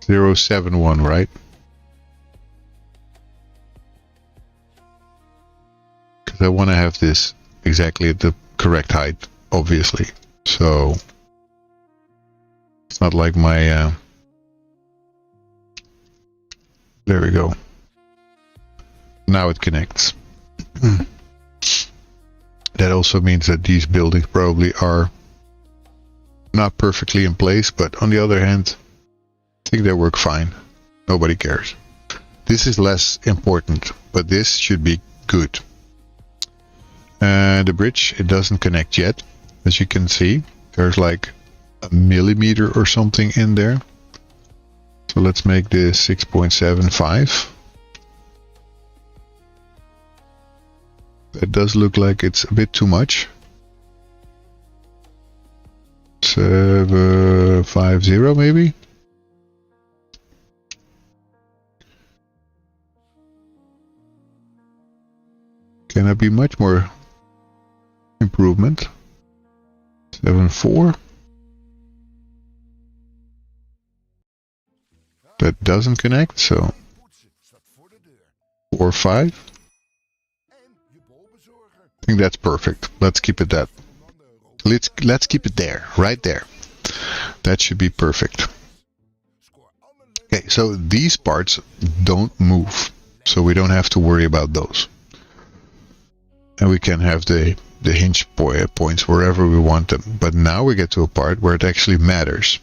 .071, right? Because I want to have this exactly at the correct height, obviously. So it's not like my there we go. Now it connects. That also means that these buildings probably are not perfectly in place, but on the other hand, I think they work fine. Nobody cares. This is less important, but this should be good. The bridge, it doesn't connect yet. As you can see, there's like a millimeter or something in there. So let's make this 6.75. That does look like it's a bit too much. 750 maybe. Can that be much more improvement? 7.4. That doesn't connect, so 4.5. I think that's perfect. Let's keep it that. Let's keep it there, right there. That should be perfect. Okay, so these parts don't move, so we don't have to worry about those. And we can have the hinge points wherever we want them. But now we get to a part where it actually matters.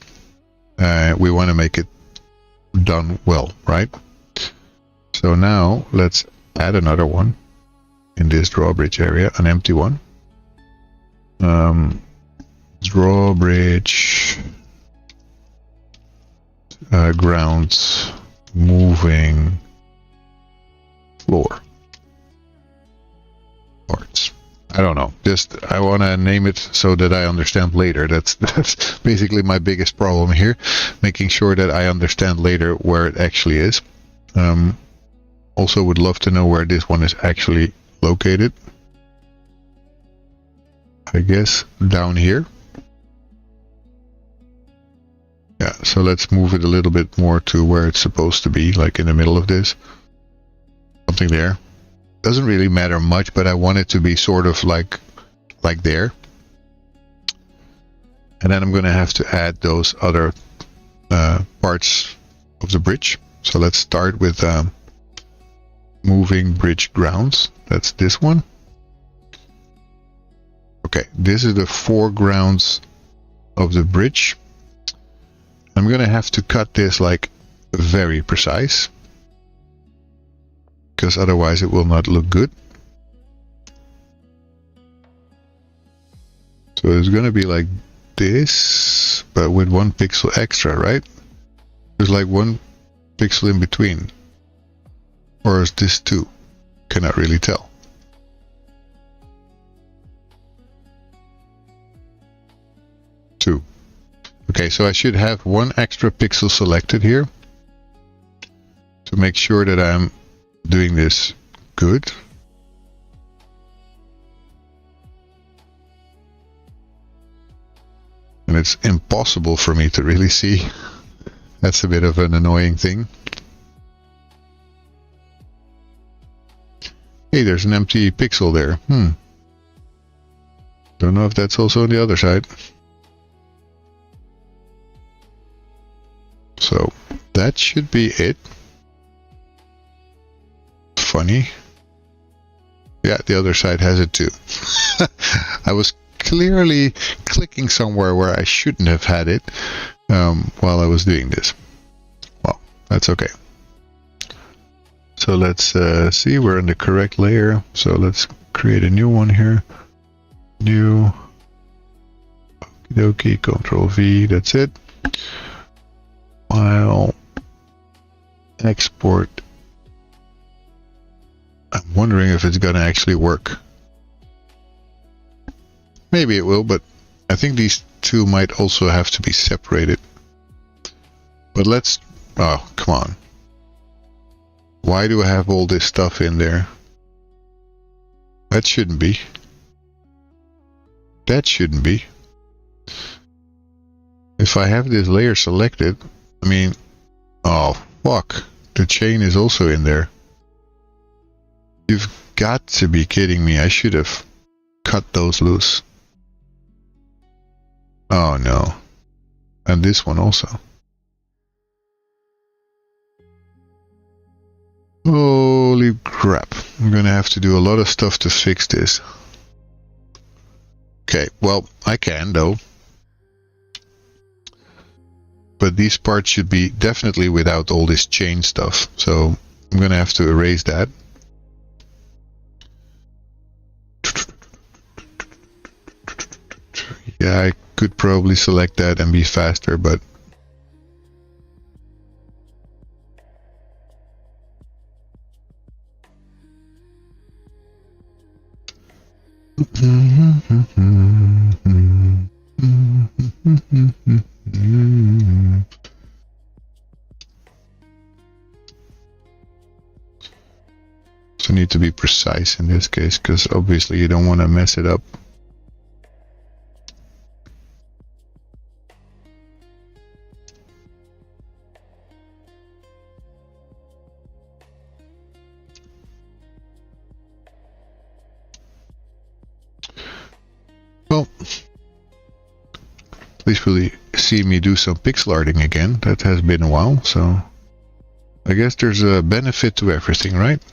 We want to make it done well, right? So now let's add another one in this drawbridge area, an empty one. Drawbridge grounds moving floor parts. I don't know. Just I want to name it so that I understand later. That's basically my biggest problem here, making sure that I understand later where it actually is. Also would love to know where this one is actually located. I guess down here. Yeah, so let's move it a little bit more to where it's supposed to be, like in the middle of this. Something there. Doesn't really matter much, but I want it to be sort of like there. And then I'm going to have to add those other parts of the bridge. So let's start with moving bridge grounds. That's this one. Okay, this is the foregrounds of the bridge. I'm going to have to cut this like very precise, because otherwise it will not look good. So it's going to be like this. but with 1 pixel extra, right? There's like 1 pixel in between. Or is this 2? Cannot really tell. Two. Okay, so I should have 1 extra pixel selected here to make sure that I'm doing this good. And it's impossible for me to really see. That's a bit of an annoying thing. Hey, there's an empty pixel there. Don't know if that's also on the other side. So that should be it. Funny. Yeah, the other side has it too. I was clearly clicking somewhere where I shouldn't have had it while I was doing this. Well, that's okay. So let's see, we're in the correct layer. So let's create a new one here. New. Okie dokie, Control V, that's it. File. Export. I'm wondering if it's gonna actually work. Maybe it will, but I think these two might also have to be separated. But let's... oh, come on. Why do I have all this stuff in there? That shouldn't be. That shouldn't be. If I have this layer selected, I mean... oh, fuck. The chain is also in there. You've got to be kidding me. I should have cut those loose. Oh no. And this one also. Holy crap. I'm gonna have to do a lot of stuff to fix this. Okay, well, I can though. But these parts should be definitely without all this chain stuff. So I'm gonna have to erase that. Yeah, I could probably select that and be faster, but... So need to be precise in this case, because obviously you don't want to mess it up. Well, at least we'll see me do some pixel arting again. That has been a while, so I guess there's a benefit to everything, right?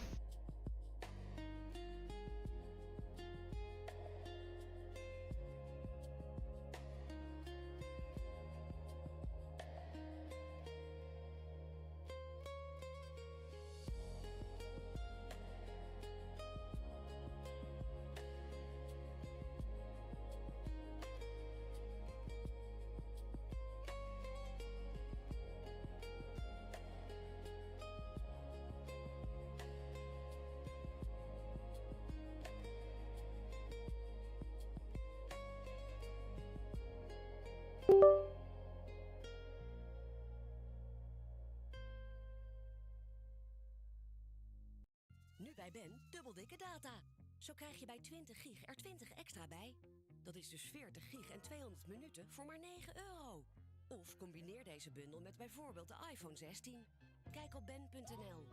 Nu bij Ben dubbeldikke data. Zo krijg je bij 20 gig er 20 extra bij. Dat is dus 40 gig en 200 minuten voor maar €9. Of combineer deze bundel met bijvoorbeeld de iPhone 16. Kijk op ben.nl.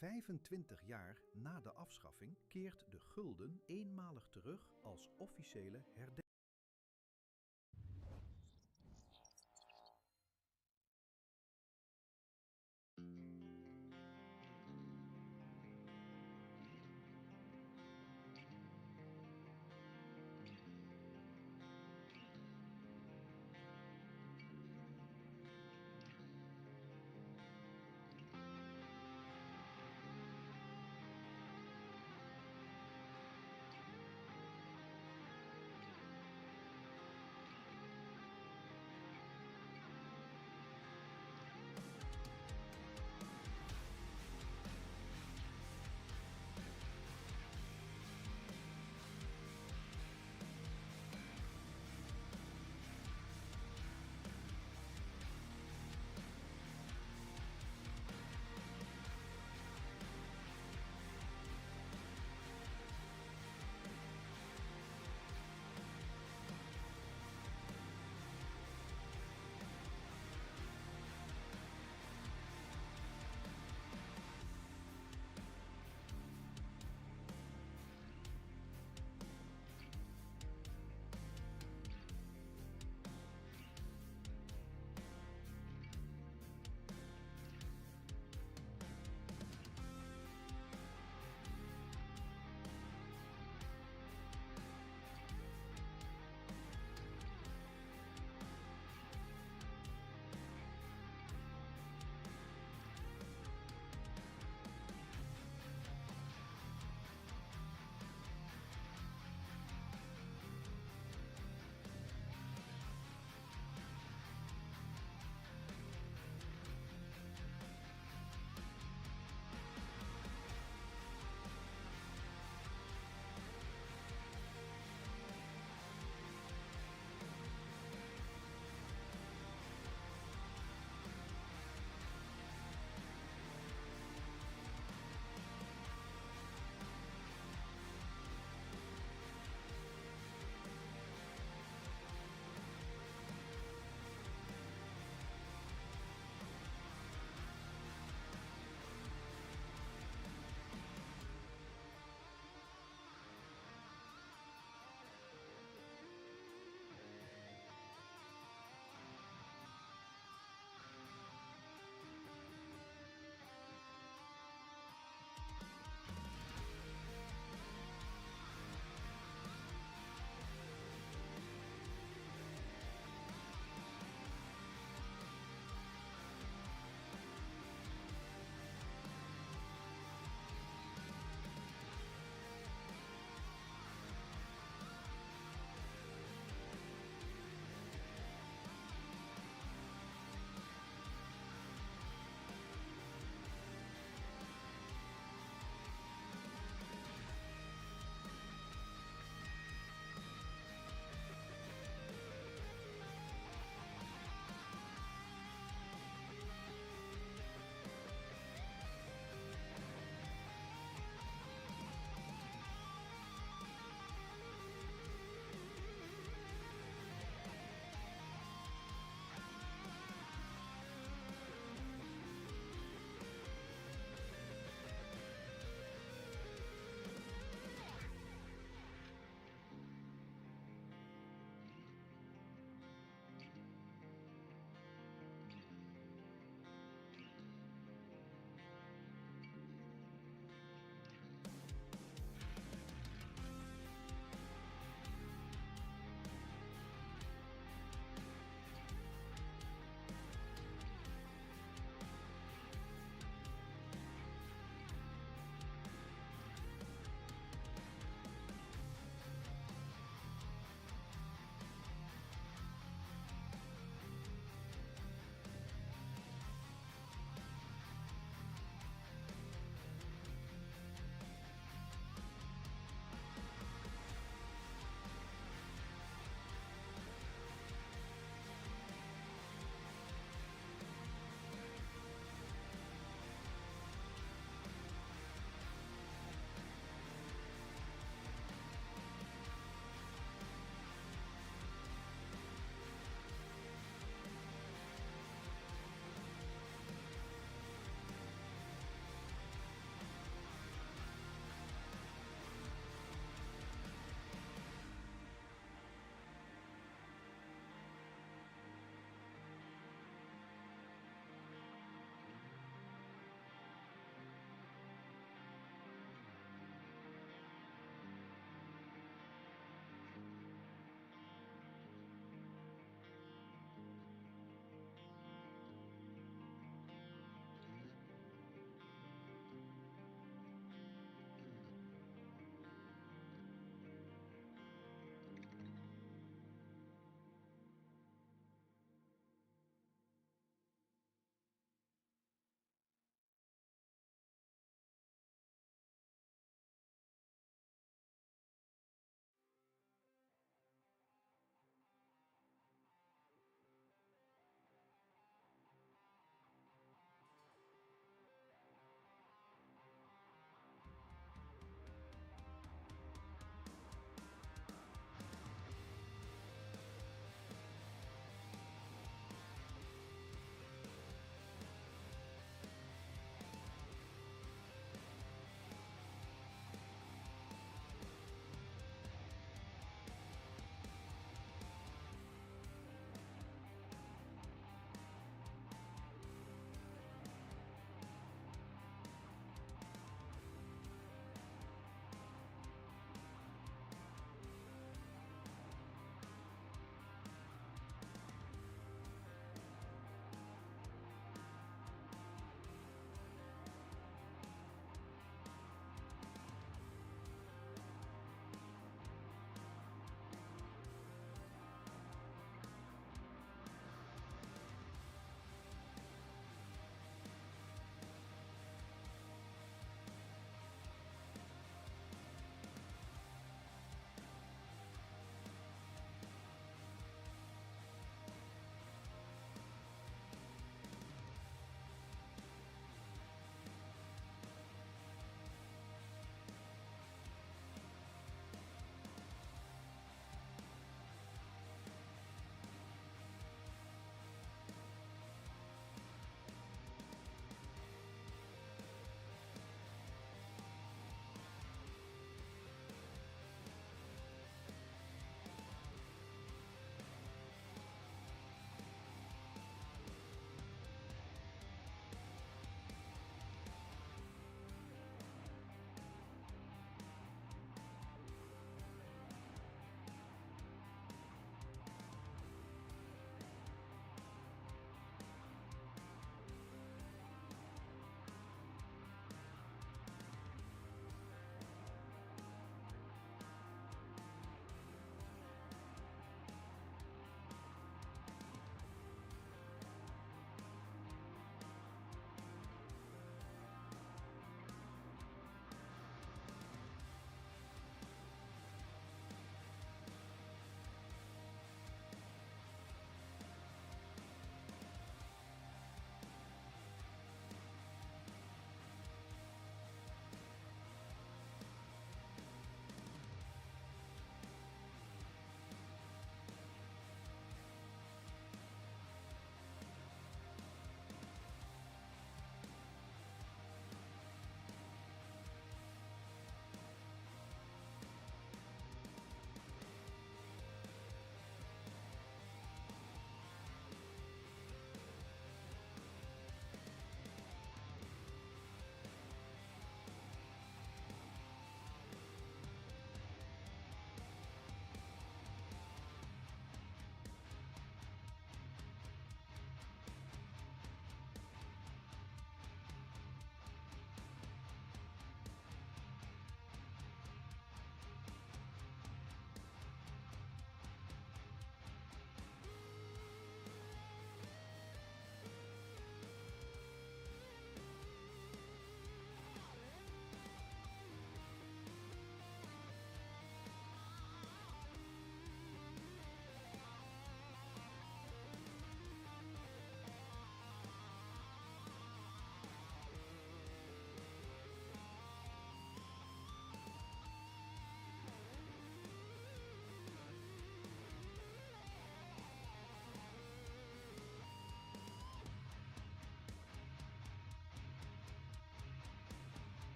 25 jaar na de afschaffing keert de gulden eenmalig terug als officiële herdenking.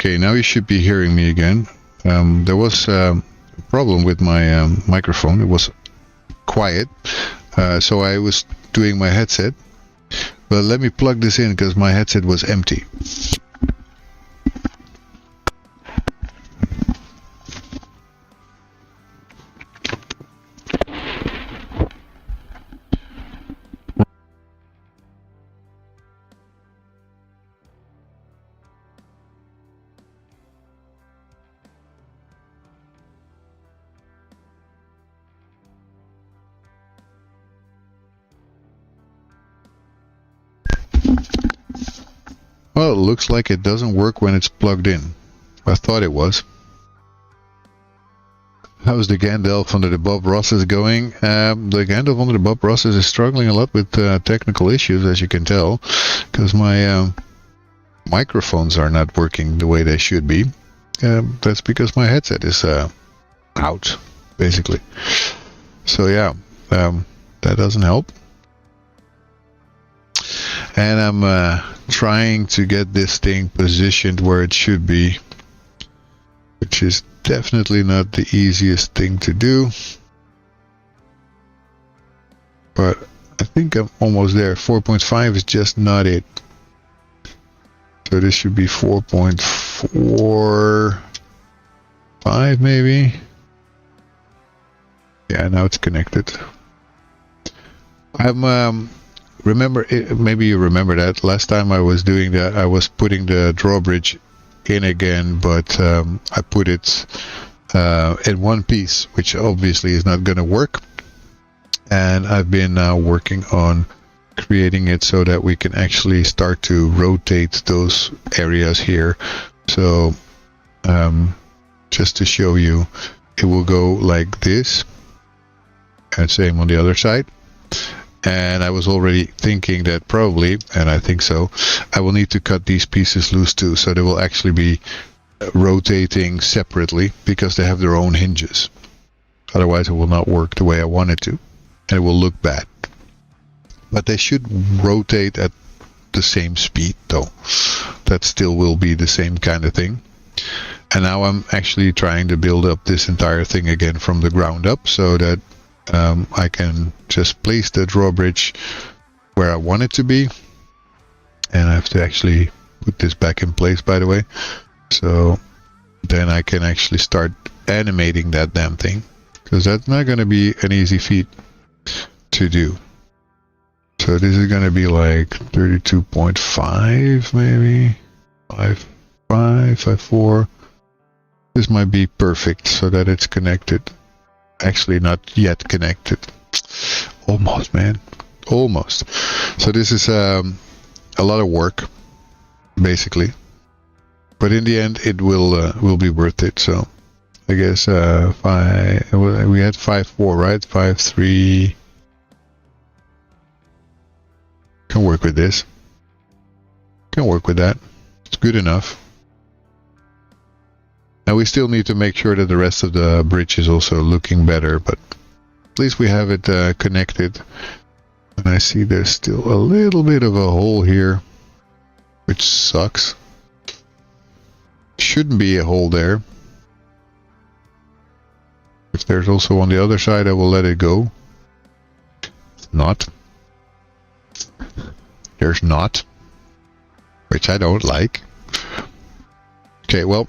Okay, now you should be hearing me again. There was a problem with my microphone. It was quiet, so I was doing my headset. But let me plug this in because my headset was empty. Well, it looks like it doesn't work when it's plugged in. I thought it was. How's the Gandalf under the Bob Rosses going? The Gandalf under the Bob Rosses is struggling a lot with technical issues, as you can tell, because my microphones are not working the way they should be. That's because my headset is out, basically. So yeah, that doesn't help. And I'm trying to get this thing positioned where it should be, which is definitely not the easiest thing to do. But I think I'm almost there. 4.5 is just not it. So this should be 4.45 maybe. Yeah, now it's connected. I'm remember, maybe you remember that last time I was doing that, I was putting the drawbridge in again, but I put it in one piece, which obviously is not going to work. And I've been now working on creating it so that we can actually start to rotate those areas here. So just to show you, it will go like this, and same on the other side. And I was already thinking that probably, and I think so, I will need to cut these pieces loose too, so they will actually be rotating separately because they have their own hinges. Otherwise it will not work the way I want it to, and it will look bad. But they should rotate at the same speed though. That still will be the same kind of thing. And now I'm actually trying to build up this entire thing again from the ground up, so that I can just place the drawbridge where I want it to be. And I have to actually put this back in place, by the way. So then I can actually start animating that damn thing, because that's not going to be an easy feat to do. So this is going to be like 32.5 maybe, 5.4. This might be perfect so that it's connected. Actually not yet connected. Almost, man. Almost. So this is a lot of work, basically. But in the end, it will be worth it. So I guess we had 5.4, right? 5.3. Can work with this. Can work with that. It's good enough. Now we still need to make sure that the rest of the bridge is also looking better, but at least we have it connected. And I see there's still a little bit of a hole here, which sucks. Shouldn't be a hole there. If there's also on the other side, I will let it go. It's not. There's not. Which I don't like. Okay, well,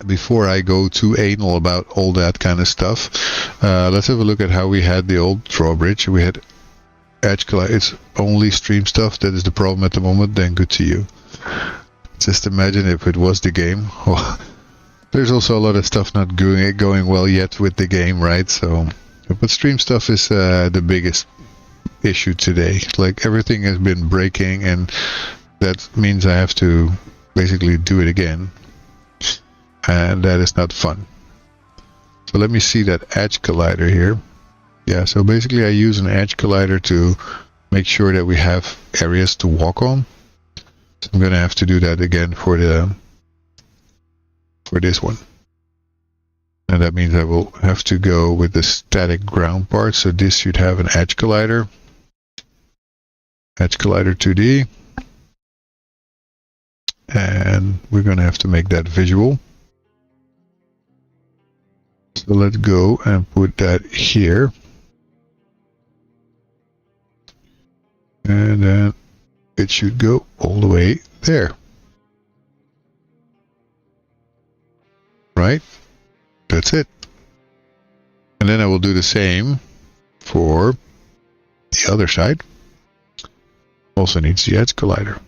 before I go too anal about all that kind of stuff, let's have a look at how we had the old drawbridge. We had edge collide. It's only stream stuff that is the problem at the moment. Then good to you. Just imagine if it was the game. Oh, there's also a lot of stuff not going well yet with the game, right? So, but stream stuff is the biggest issue today. Like everything has been breaking, and that means I have to basically do it again. And that is not fun. So let me see that edge collider here. Yeah, so basically I use an edge collider to make sure that we have areas to walk on. So I'm gonna have to do that again for this one. And that means I will have to go with the static ground part. So this should have an edge collider. Edge collider 2D. and we're going to have to make that visual. So let's go and put that here. And then it should go all the way there. Right? That's it. And then I will do the same for the other side. Also needs the edge collider.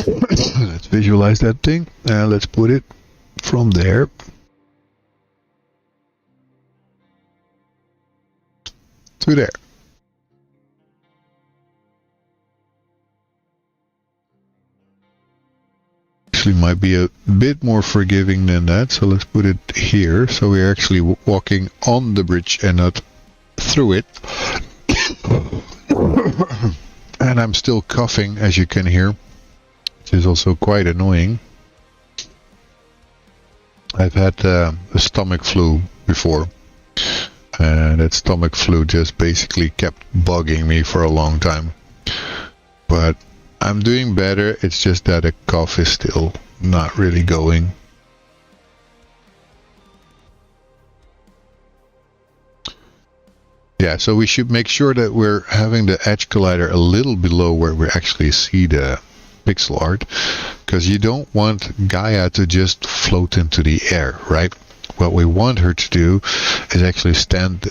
Let's visualize that thing and let's put it from there to there. Actually might be a bit more forgiving than that, so let's put it here so we're actually walking on the bridge and not through it. And I'm still coughing, as you can hear, which is also quite annoying. I've had a stomach flu before, and that stomach flu just basically kept bugging me for a long time. But I'm doing better, it's just that a cough is still not really going. Yeah, so we should make sure that we're having the edge collider a little below where we actually see the pixel art, because you don't want Gaia to just float into the air, right? What we want her to do is actually stand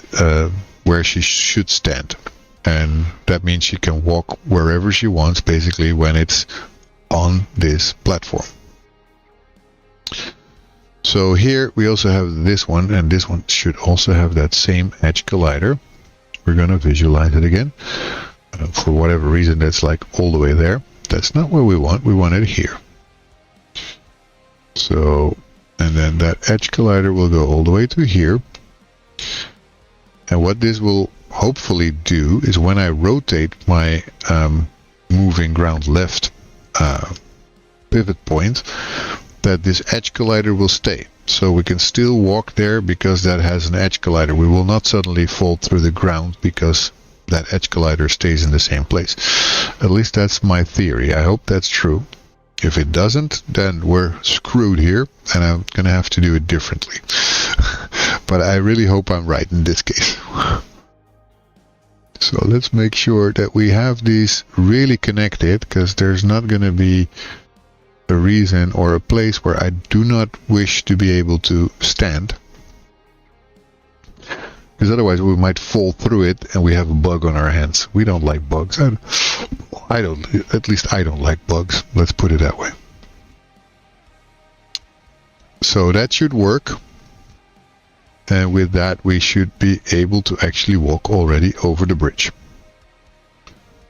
where she should stand. And that means she can walk wherever she wants, basically, when it's on this platform. So here we also have this one, and this one should also have that same edge collider. We're going to visualize it again. For whatever reason, that's like all the way there. That's not what we want. We want it here. So, and then that edge collider will go all the way to here. And what this will hopefully do is when I rotate my moving ground left pivot point, that this edge collider will stay. So we can still walk there because that has an edge collider. We will not suddenly fall through the ground because that edge collider stays in the same place. At least that's my theory. I hope that's true. If it doesn't, then we're screwed here and I'm gonna have to do it differently. But I really hope I'm right in this case. So let's make sure that we have these really connected, because there's not going to be a reason or a place where I do not wish to be able to stand. Because otherwise we might fall through it and we have a bug on our hands. We don't like bugs. I don't, at least I don't like bugs. Let's put it that way. So that should work. And with that, we should be able to actually walk already over the bridge.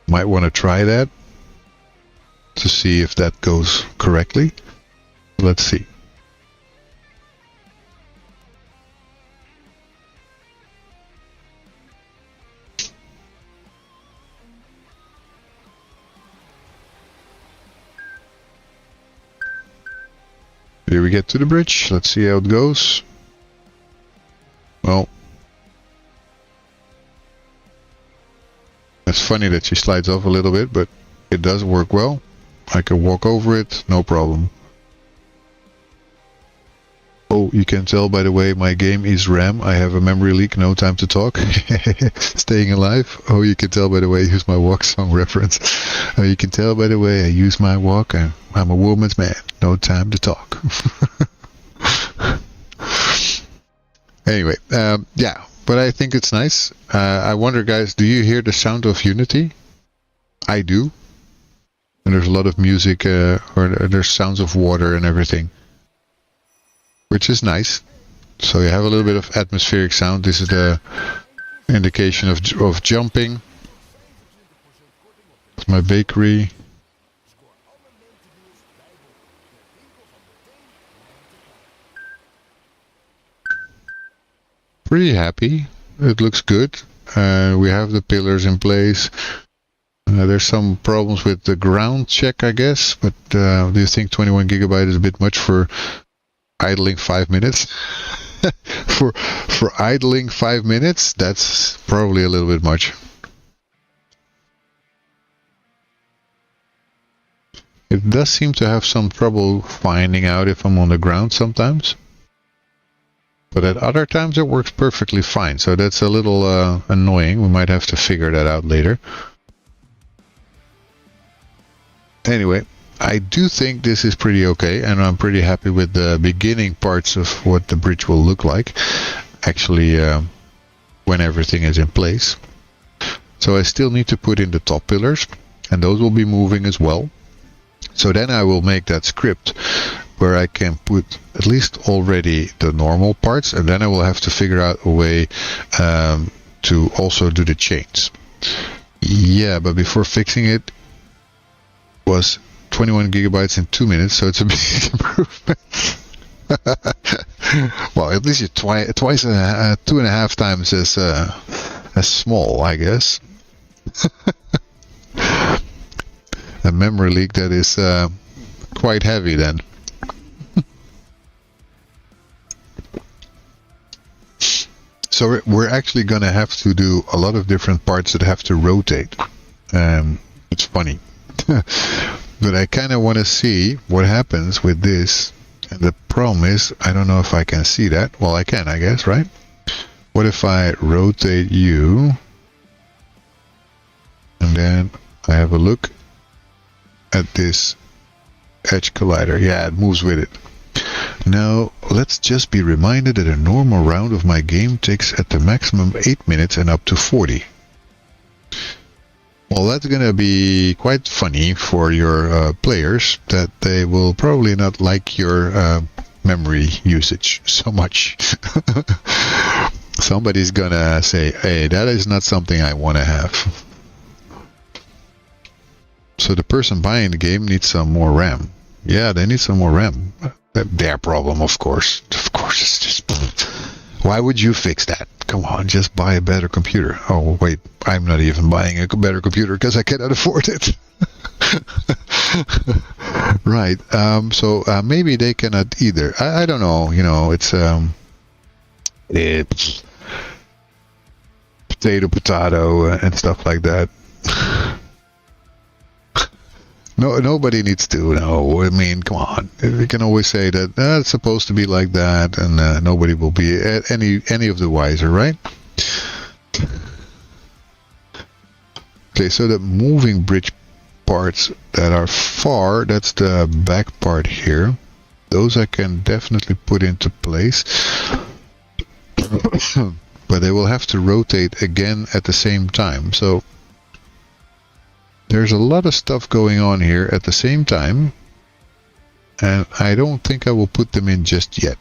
Might want to try that to see if that goes correctly. Let's see. Here we get to the bridge. Let's see how it goes. Well, it's funny that she slides off a little bit, but it does work well. I can walk over it, no problem. Oh, you can tell by the way my game is RAM. I have a memory leak, no time to talk. Staying alive. Oh, you can tell by the way I use my walk song reference. Oh, you can tell by the way I use my walk. I'm a woman's man, no time to talk. Anyway, yeah, but I think it's nice. I wonder, guys, do you hear the sound of Unity? I do. And there's a lot of music, or there's sounds of water and everything, which is nice. So you have a little bit of atmospheric sound. This is the indication of jumping. It's my bakery. Pretty happy. It looks good. We have the pillars in place. There's some problems with the ground check, I guess, but do you think 21 gigabyte is a bit much for idling 5 minutes? for idling 5 minutes, that's probably a little bit much. It does seem to have some trouble finding out if I'm on the ground sometimes. But at other times it works perfectly fine, so that's a little annoying. We might have to figure that out later. Anyway, I do think this is pretty okay, and I'm pretty happy with the beginning parts of what the bridge will look like. Actually, when everything is in place. So I still need to put in the top pillars, and those will be moving as well. So then I will make that script where I can put at least already the normal parts, and then I will have to figure out a way to also do the chains. Yeah, but before fixing it was 21 gigabytes in 2 minutes, so it's a big improvement. Well, at least it's twice, 2.5 times as small, I guess. A memory leak that is quite heavy then. So we're actually going to have to do a lot of different parts that have to rotate. It's funny. But I kind of want to see what happens with this. And the problem is, I don't know if I can see that. Well, I can, I guess, right? What if I rotate you? And then I have a look at this edge collider. Yeah, it moves with it. Now, let's just be reminded that a normal round of my game takes at the maximum 8 minutes and up to 40. Well, that's gonna be quite funny for your players, that they will probably not like your memory usage so much. Somebody's gonna say, hey, that is not something I want to have. So the person buying the game needs some more RAM. Yeah, they need some more RAM. Their problem, of course. Of course, it's just... Why would you fix that? Come on, just buy a better computer. Oh, wait, I'm not even buying a better computer because I cannot afford it. Right, so maybe they cannot either. I don't know, you know, it's potato, and stuff like that. No, nobody needs to know. I mean, come on. We can always say that it's supposed to be like that, and nobody will be any of the wiser, right? Okay, so the moving bridge parts that are far, that's the back part here. Those I can definitely put into place. But they will have to rotate again at the same time. So there's a lot of stuff going on here at the same time, and I don't think I will put them in just yet.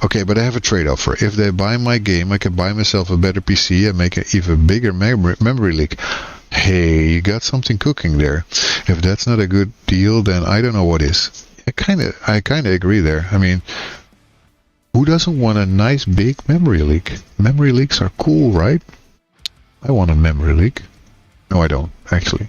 Okay, but I have a trade-off for if they buy my game, I can buy myself a better PC and make an even bigger memory leak. Hey, you got something cooking there. If that's not a good deal, then I don't know what is. I kind of agree there. I mean, who doesn't want a nice big memory leak? Memory leaks are cool, right? I want a memory leak. No, I don't, actually.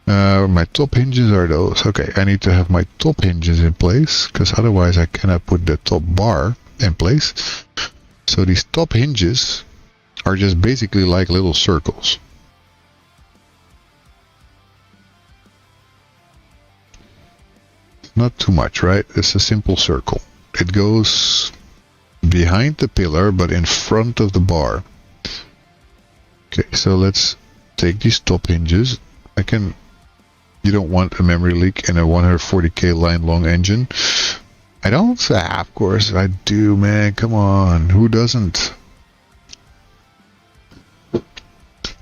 My top hinges are those. Okay, I need to have my top hinges in place, because otherwise I cannot put the top bar in place. So these top hinges are just basically like little circles. Not too much, right? It's a simple circle. It goes behind the pillar, but in front of the bar. Okay, so let's take these top hinges. You don't want a memory leak in a 140k line long engine. I don't? Of course I do, man. Come on. Who doesn't?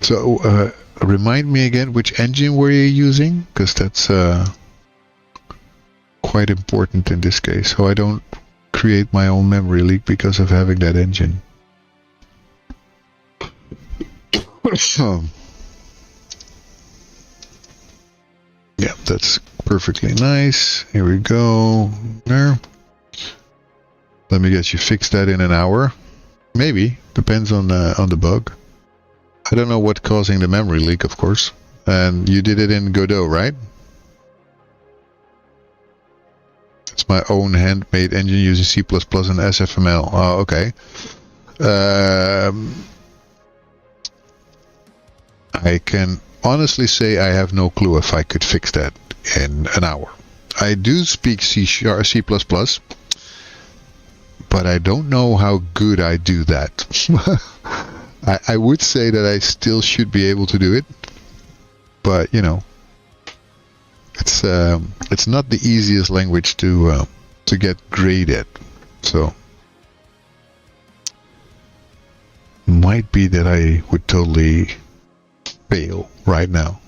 So, remind me again, which engine were you using? Because that's quite important in this case. So I don't create my own memory leak because of having that engine. Yeah, that's perfectly nice. Here we go. There. Let me guess, you fixed that in an hour? Maybe. Depends on the bug. I don't know what's causing the memory leak, of course. And you did it in Godot, right? It's my own handmade engine using C++ and SFML. Oh, okay. I can honestly say I have no clue if I could fix that, in an hour. I do speak C++, but I don't know how good I do that. I would say that I still should be able to do it, but you know, it's not the easiest language to get great at. So might be that I would totally fail right now.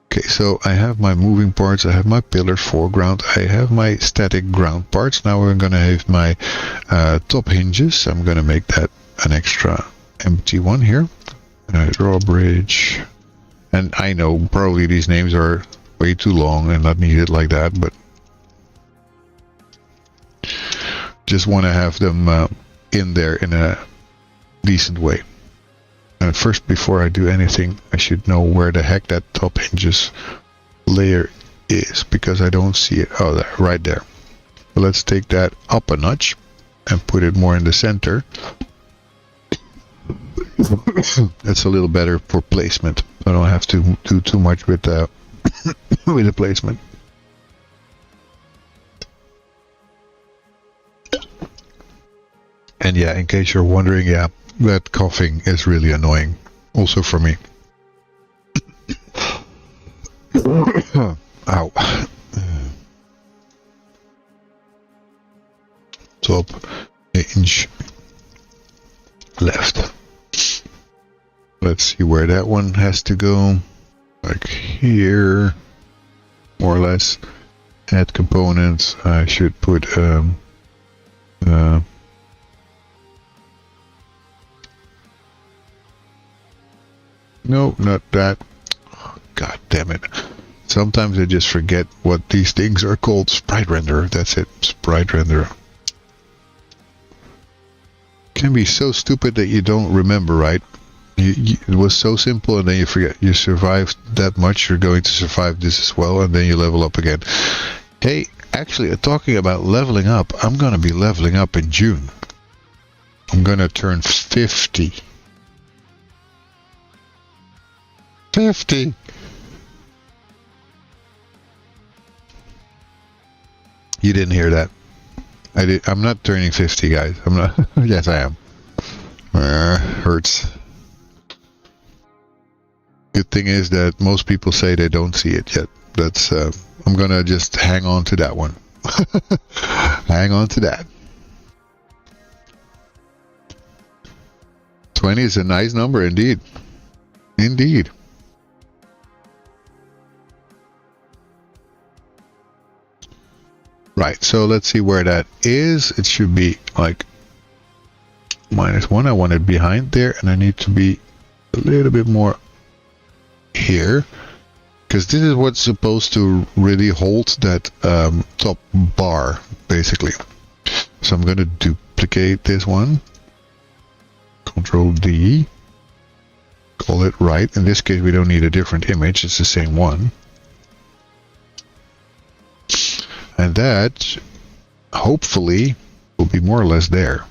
Okay, so I have my moving parts, I have my pillars, foreground, I have my static ground parts. Now we're gonna have my top hinges. I'm gonna make that an extra empty one here. Drawbridge. And I know probably these names are way too long and not needed like that, but just want to have them in there in a decent way. And first, before I do anything, I should know where the heck that top hinges layer is, because I don't see it. Oh, there, right there. So let's take that up a notch and put it more in the center. That's a little better for placement. I don't have to do too much with the with the placement. And yeah, in case you're wondering, yeah, that coughing is really annoying, also for me. Ow. Top hinge left. Let's see where that one has to go. Like here, more or less. Add components. I should put no, not that. God damn it. Sometimes I just forget what these things are called. Sprite renderer, that's it. Sprite renderer. Can be so stupid that you don't remember, right? It was so simple and then you forget. You survived that much, you're going to survive this as well, and then you level up again. Hey, actually, talking about leveling up, I'm gonna be leveling up in June. I'm gonna turn 50. 50! You didn't hear that. I'm not turning 50, guys. I'm not. Yes, I am. Hurts. Good thing is that most people say they don't see it yet. That's. I'm gonna just hang on to that one. Hang on to that. 20 is a nice number, indeed. Indeed. Right, so let's see where that is. It should be like -1. I want it behind there, and I need to be a little bit more here, because this is what's supposed to really hold that top bar, basically. So I'm going to duplicate this one. Control D. Call it right. In this case, we don't need a different image. It's the same one. And that, hopefully, will be more or less there.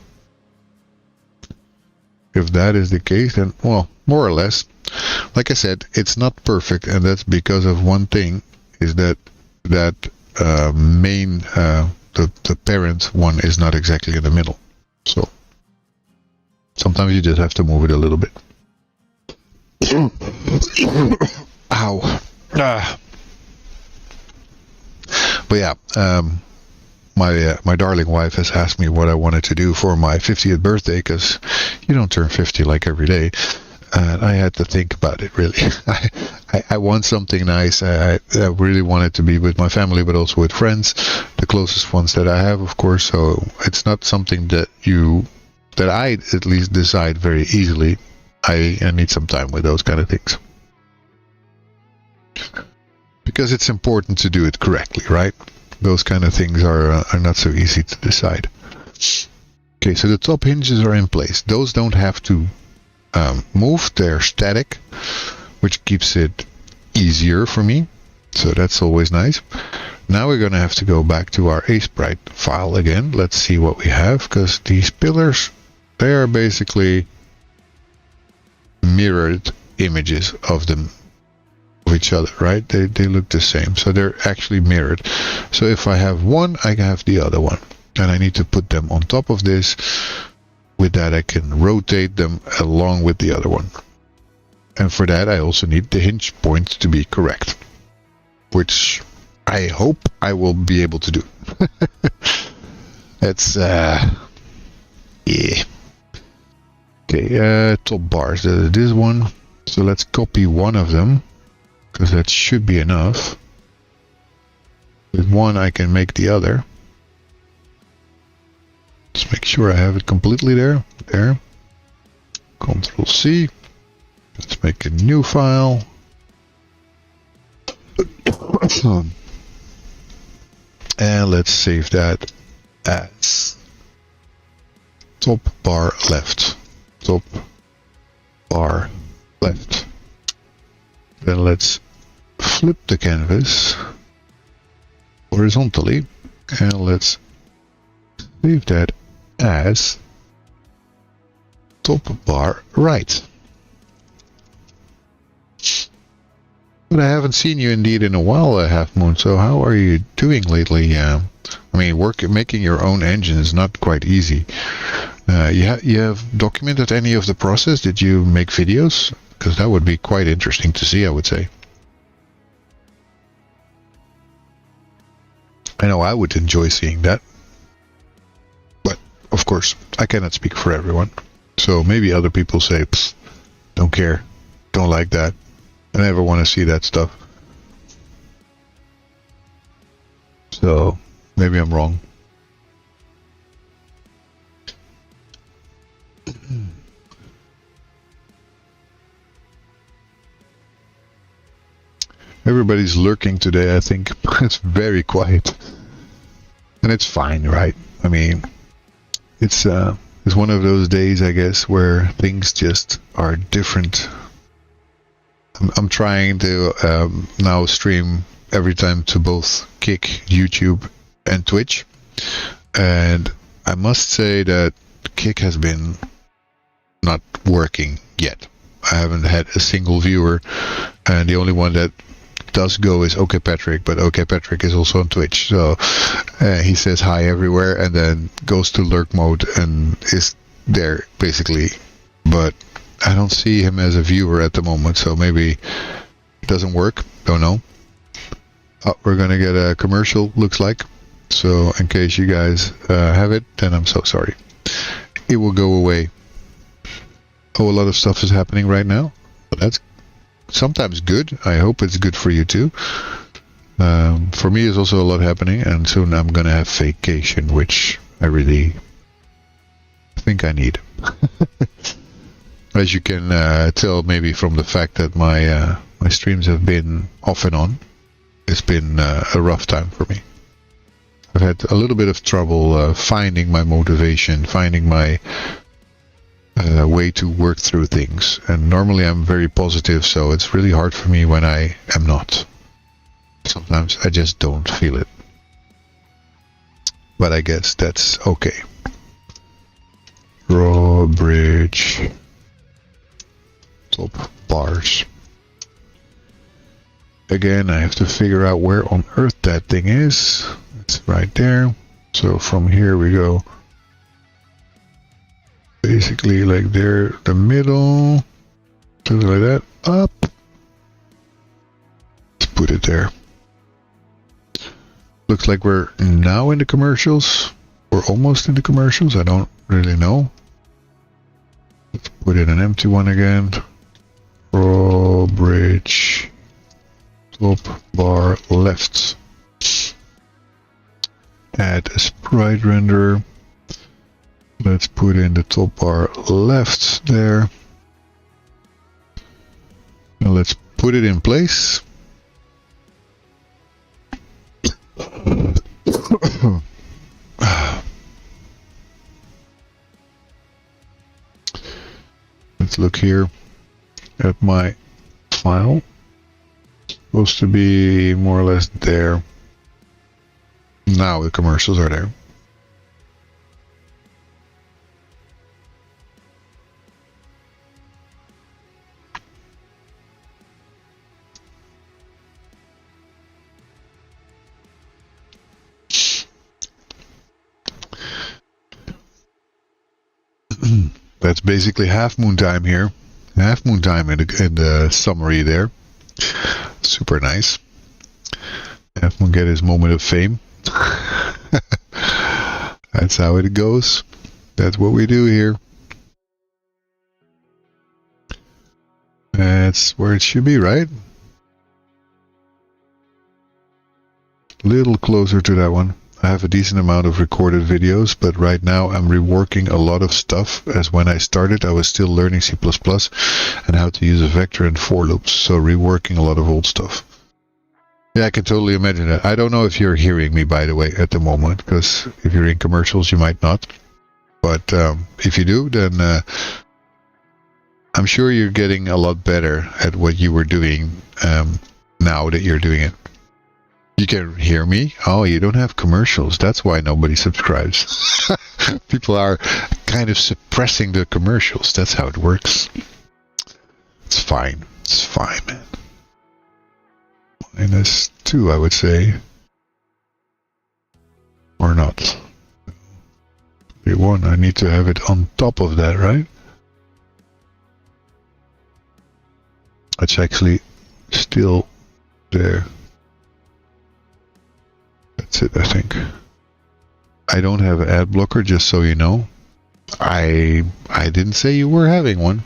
If that is the case, then, well, more or less. Like I said, it's not perfect, and that's because of one thing, is that the parent one is not exactly in the middle. So, sometimes you just have to move it a little bit. Ow. But yeah, my darling wife has asked me what I wanted to do for my 50th birthday, because you don't turn 50 like every day. And I had to think about it, really. I want something nice. I really want it to be with my family, but also with friends, the closest ones that I have, of course. So it's not something that I at least decide very easily. I need some time with those kind of things. Because it's important to do it correctly, right? Those kind of things are not so easy to decide. Okay, so the top hinges are in place. Those don't have to move, they're static, which keeps it easier for me. So that's always nice. Now we're going to have to go back to our Sprite file again. Let's see what we have, because these pillars, they are basically mirrored images of the of each other, right? They look the same, so they're actually mirrored. So if I have one, I have the other one, and I need to put them on top of this. With that, I can rotate them along with the other one, and for that I also need the hinge point to be correct, which I hope I will be able to do. That's yeah. Okay, top bars, this one. So let's copy one of them, because that should be enough. With one I can make the other. Let's make sure I have it completely there. There. Control C. Let's make a new file. And let's save that as top bar left. Top bar left. Then let's flip the canvas horizontally, and let's save that as top bar right. But I haven't seen you indeed in a while, Half Moon, so how are you doing lately? I mean, making your own engine is not quite easy. You have documented any of the process? Did you make videos? Because that would be quite interesting to see, I would say. I know I would enjoy seeing that. But, of course, I cannot speak for everyone. So maybe other people say, don't care, don't like that. I never want to see that stuff. So, maybe I'm wrong. Everybody's lurking today, I think. It's very quiet. And it's fine, right? I mean, it's one of those days, I guess, where things just are different. I'm trying to now stream every time to both Kick, YouTube, and Twitch. And I must say that Kick has been not working yet. I haven't had a single viewer, and the only one that does go is OK Patrick, but OK Patrick is also on Twitch, so he says hi everywhere and then goes to lurk mode and is there basically, but I don't see him as a viewer at the moment, so maybe it doesn't work, don't know. Oh, we're gonna get a commercial, looks like, so in case you guys have it, then I'm so sorry. It will go away. Oh, a lot of stuff is happening right now, but that's sometimes good. I hope it's good for you too. For me, it's also a lot happening, and soon I'm gonna have vacation, which I really think I need. As you can tell, maybe from the fact that my streams have been off and on, it's been a rough time for me. I've had a little bit of trouble finding my motivation, finding my way to work through things, and normally I'm very positive, so it's really hard for me when I am not. Sometimes I just don't feel it, but I guess that's okay. Drawbridge, top bars. Again, I have to figure out where on earth that thing is. It's right there, so from here we go basically like there, the middle, something like that, up. Let's put it there. Looks like we're now in the commercials. We're almost in the commercials, I don't really know. Let's put in an empty one again. Drawbridge, top bar left. Add a sprite renderer. Let's put in the top bar left there. Now let's put it in place. Let's look here at my file. Supposed to be more or less there. Now the commercials are there. That's basically half moon time here. Half moon time in the summary there. Super nice. Half moon get his moment of fame. That's how it goes. That's what we do here. That's where it should be, right? Little closer to that one. I have a decent amount of recorded videos, but right now I'm reworking a lot of stuff, as when I started I was still learning C++ and how to use a vector and for loops, so reworking a lot of old stuff. Yeah, I can totally imagine that. I don't know if you're hearing me, by the way, at the moment, because if you're in commercials you might not. But if you do, then I'm sure you're getting a lot better at what you were doing now that you're doing it. You can hear me? Oh, you don't have commercials. That's why nobody subscribes. People are kind of suppressing the commercials. That's how it works. It's fine. It's fine, man. -2, I would say. Or not. 1. I need to have it on top of that, right? It's actually still there. That's it, I think. I don't have an ad blocker, just so you know. I didn't say you were having one.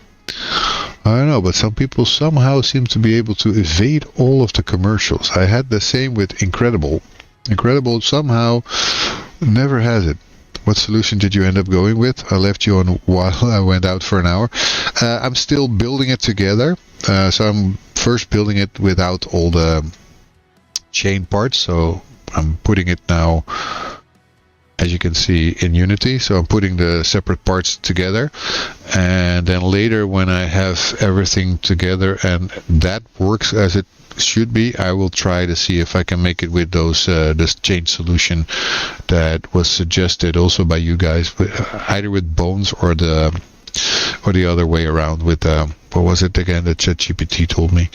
I don't know, but some people somehow seem to be able to evade all of the commercials. I had the same with Incredible. Incredible somehow never has it. What solution did you end up going with? I left you on while I went out for an hour. I'm still building it together. So I'm first building it without all the chain parts. So I'm putting it now, as you can see, in Unity. So I'm putting the separate parts together. And then later, when I have everything together and that works as it should be, I will try to see if I can make it with those this chain solution that was suggested also by you guys, either with bones or the other way around with what was it again that ChatGPT told me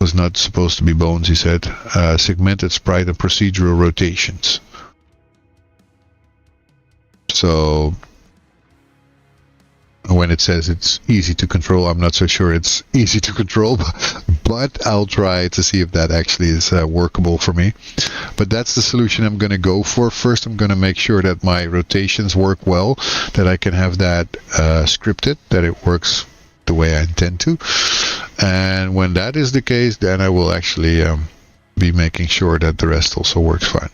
was not supposed to be bones. He said segmented sprite and procedural rotations. So when it says it's easy to control, I'm not so sure it's easy to control, but I'll try to see if that actually is workable for me. But that's the solution I'm going to go for. First, I'm going to make sure that my rotations work well, that I can have that scripted, that it works the way I intend to. And when that is the case, then I will actually be making sure that the rest also works fine.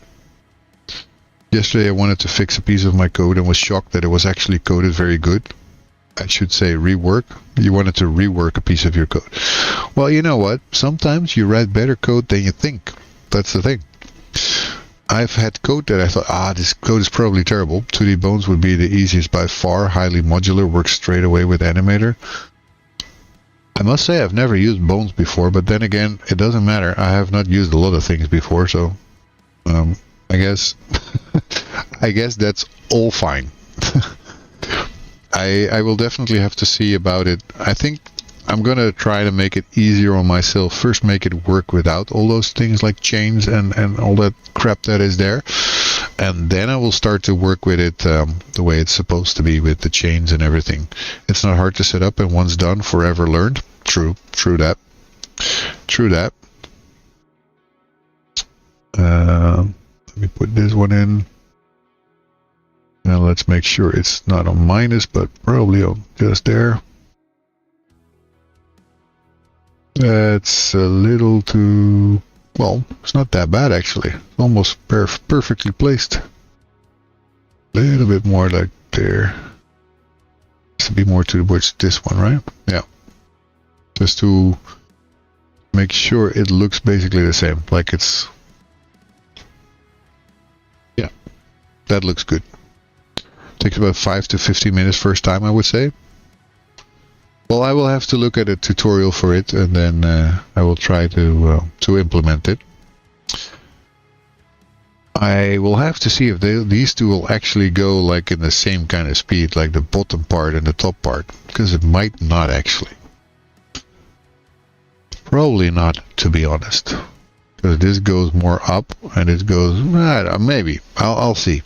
Yesterday I wanted to fix a piece of my code and was shocked that it was actually coded very good. I should say rework. You wanted to rework a piece of your code. Well, you know what? Sometimes you write better code than you think. That's the thing. I've had code that I thought, this code is probably terrible. 2D Bones would be the easiest by far. Highly modular, works straight away with Animator. I must say I've never used Bones before, but then again, it doesn't matter. I have not used a lot of things before, so I guess I guess that's all fine. I will definitely have to see about it. I think I'm going to try to make it easier on myself. First, make it work without all those things like chains and all that crap that is there. And then I will start to work with it the way it's supposed to be with the chains and everything. It's not hard to set up, and once done, forever learned. True that. True that. Let me put this one in. Now let's make sure it's not on minus, but probably on just there. That's a little too... well, it's not that bad actually. It's almost perfectly placed. A little bit more like there. Needs to be more towards this one, right? Yeah. Just to make sure it looks basically the same. Like it's... yeah. That looks good. Takes about 5 to 15 minutes first time, I would say. Well, I will have to look at a tutorial for it, and then I will try to implement it. I will have to see if these two will actually go like in the same kind of speed, like the bottom part and the top part, because it might not actually. Probably not, to be honest, because this goes more up and it goes maybe. I'll see.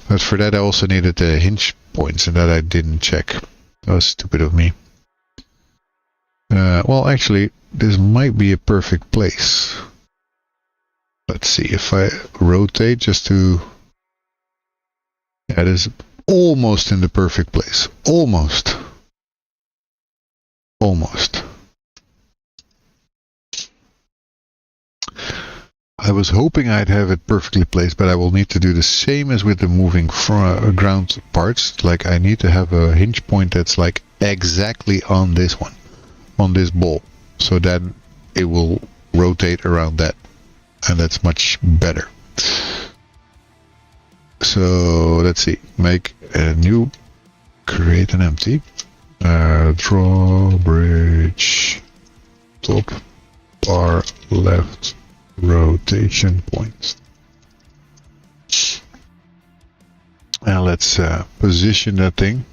But for that I also needed the hinge points, and that I didn't check. That was stupid of me. Well, actually, this might be a perfect place. Let's see if I rotate just to... Yeah, it is almost in the perfect place. Almost. Almost. I was hoping I'd have it perfectly placed, but I will need to do the same as with the moving ground parts. Like, I need to have a hinge point that's like exactly on this one, on this ball, so that it will rotate around that, and that's much better. So let's see, make a new, create an empty, drawbridge, top bar left, rotation points. And let's position that thing.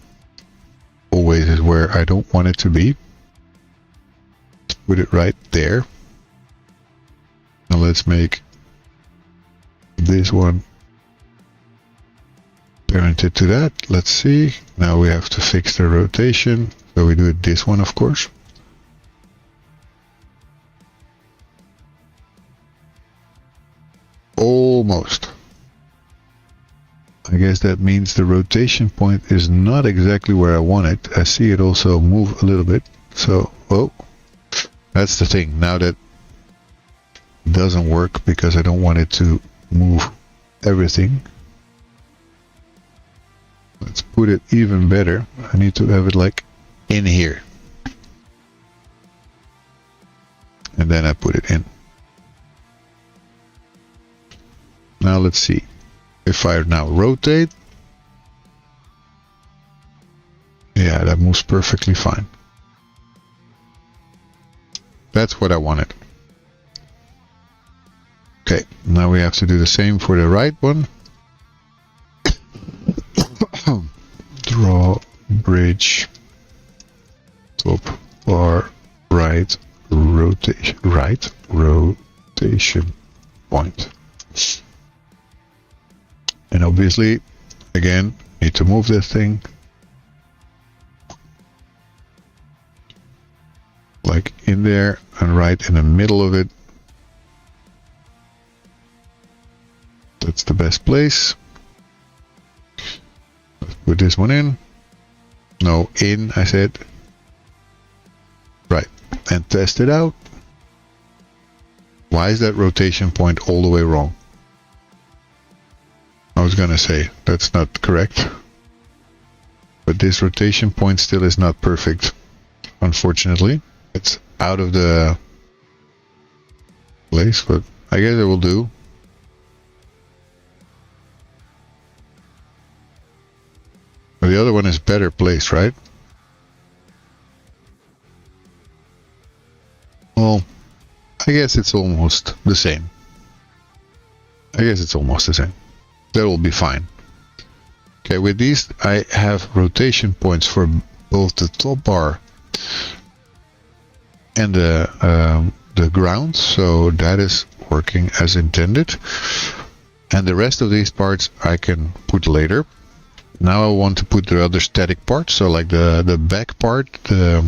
Always is where I don't want it to be. Put it right there. Now let's make this one parented to that. Let's see. Now we have to fix the rotation. So we do it this one, of course. Almost. I guess that means the rotation point is not exactly where I want it. I see it also move a little bit. So, oh, that's the thing. Now that doesn't work because I don't want it to move everything. Let's put it even better. I need to have it like in here. And then I put it in. Now let's see. If I now rotate, yeah, that moves perfectly fine. That's what I wanted. Okay, now we have to do the same for the right one. Draw bridge, top bar, right, rotation point. And obviously, again, need to move this thing like in there and right in the middle of it. That's the best place. Let's put this one in. No, in, I said. Right, and test it out. Why is that rotation point all the way wrong? I was gonna say that's not correct, but this rotation point still is not perfect, unfortunately. It's out of the place, but I guess it will do. But the other one is better placed, right? Well, I guess it's almost the same. That will be fine. Okay, with these I have rotation points for both the top bar and the ground, so that is working as intended. And the rest of these parts I can put later. Now I want to put the other static parts, so like the back part, the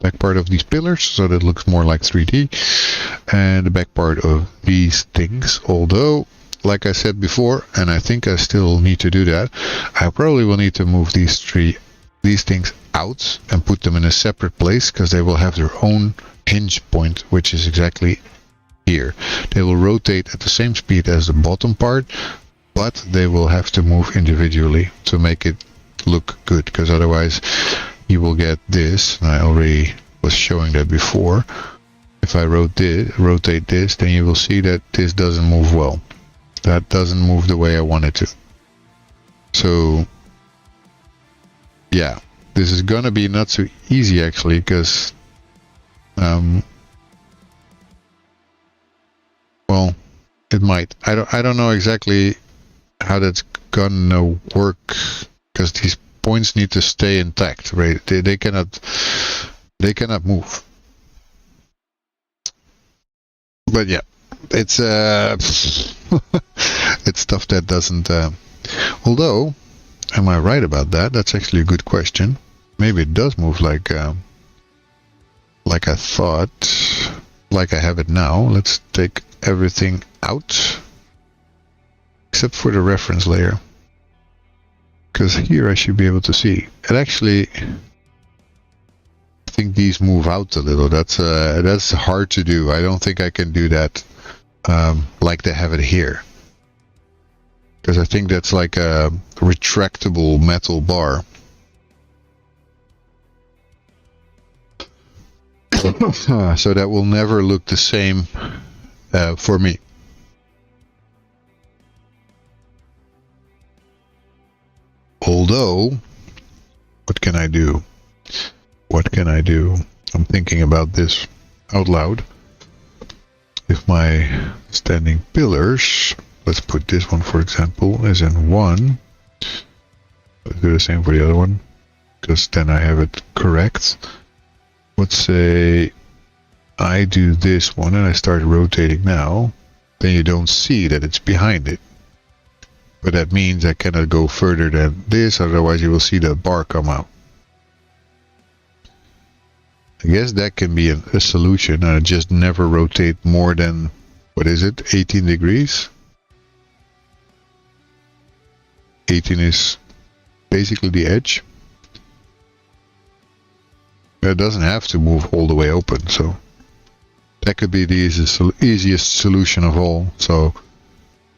back part of these pillars, so that it looks more like 3D, and the back part of these things. Although, like I said before, and I think I still need to do that, I probably will need to move these things out and put them in a separate place, because they will have their own hinge point, which is exactly here. They will rotate at the same speed as the bottom part, but they will have to move individually to make it look good, because otherwise you will get this, and I already was showing that before. If I rotate this, then you will see that this doesn't move well. That doesn't move the way I want it to. So yeah, this is gonna be not so easy actually, because well, it might. I don't know exactly how that's gonna work, because these points need to stay intact, right? They cannot move. But yeah, it's it's stuff that doesn't although am I right about that? That's actually a good question. Maybe it does move like I thought, like I have it now. Let's take everything out, except for the reference layer. Because here I should be able to see. It actually, I think these move out a little. That's hard to do. I don't think I can do that like they have it here. Because I think that's like a retractable metal bar. So that will never look the same for me. Although, what can I do? What can I do? I'm thinking about this out loud. If my standing pillars, let's put this one for example, is in 1. Let's do the same for the other one, because then I have it correct. Let's say I do this one and I start rotating now, then you don't see that it's behind it. But that means I cannot go further than this, otherwise you will see the bar come out. I guess that can be a solution, and just never rotate more than, what is it, 18 degrees? 18 is basically the edge. It doesn't have to move all the way open, so that could be the easiest solution of all. So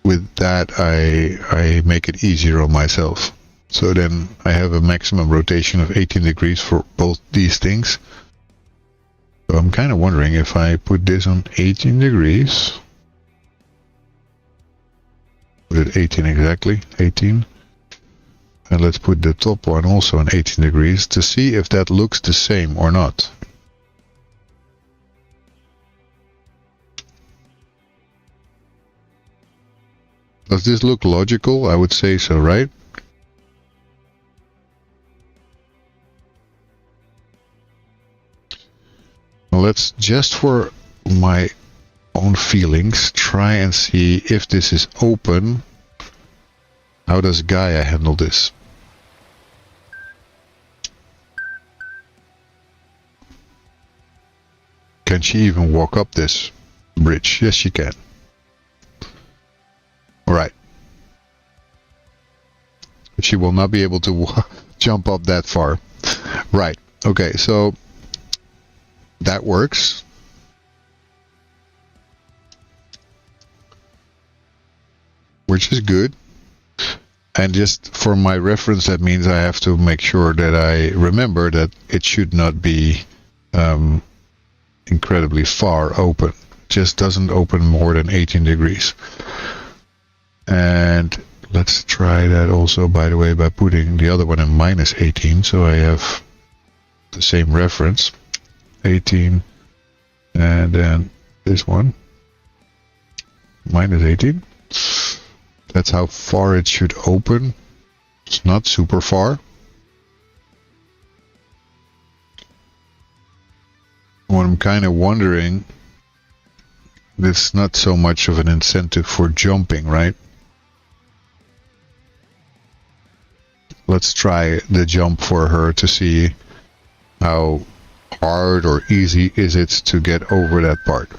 with that I make it easier on myself. So then I have a maximum rotation of 18 degrees for both these things. So I'm kind of wondering if I put this on 18 degrees. Put it 18 exactly, 18. And let's put the top one also on 18 degrees to see if that looks the same or not. Does this look logical? I would say so, right? Now let's, just for my own feelings, try and see if this is open. How does Gaia handle this? Can she even walk up this bridge? Yes, she can. Alright. But she will not be able to jump up that far. Right. Okay, so that works. Which is good. And just for my reference, that means I have to make sure that I remember that it should not be incredibly far open. It just doesn't open more than 18 degrees. And let's try that also, by the way, by putting the other one in minus 18, so I have the same reference. 18, and then this one, minus 18. That's how far it should open. It's not super far. What I'm kind of wondering, this is not so much of an incentive for jumping, right? Let's try the jump for her to see how hard or easy is it to get over that part.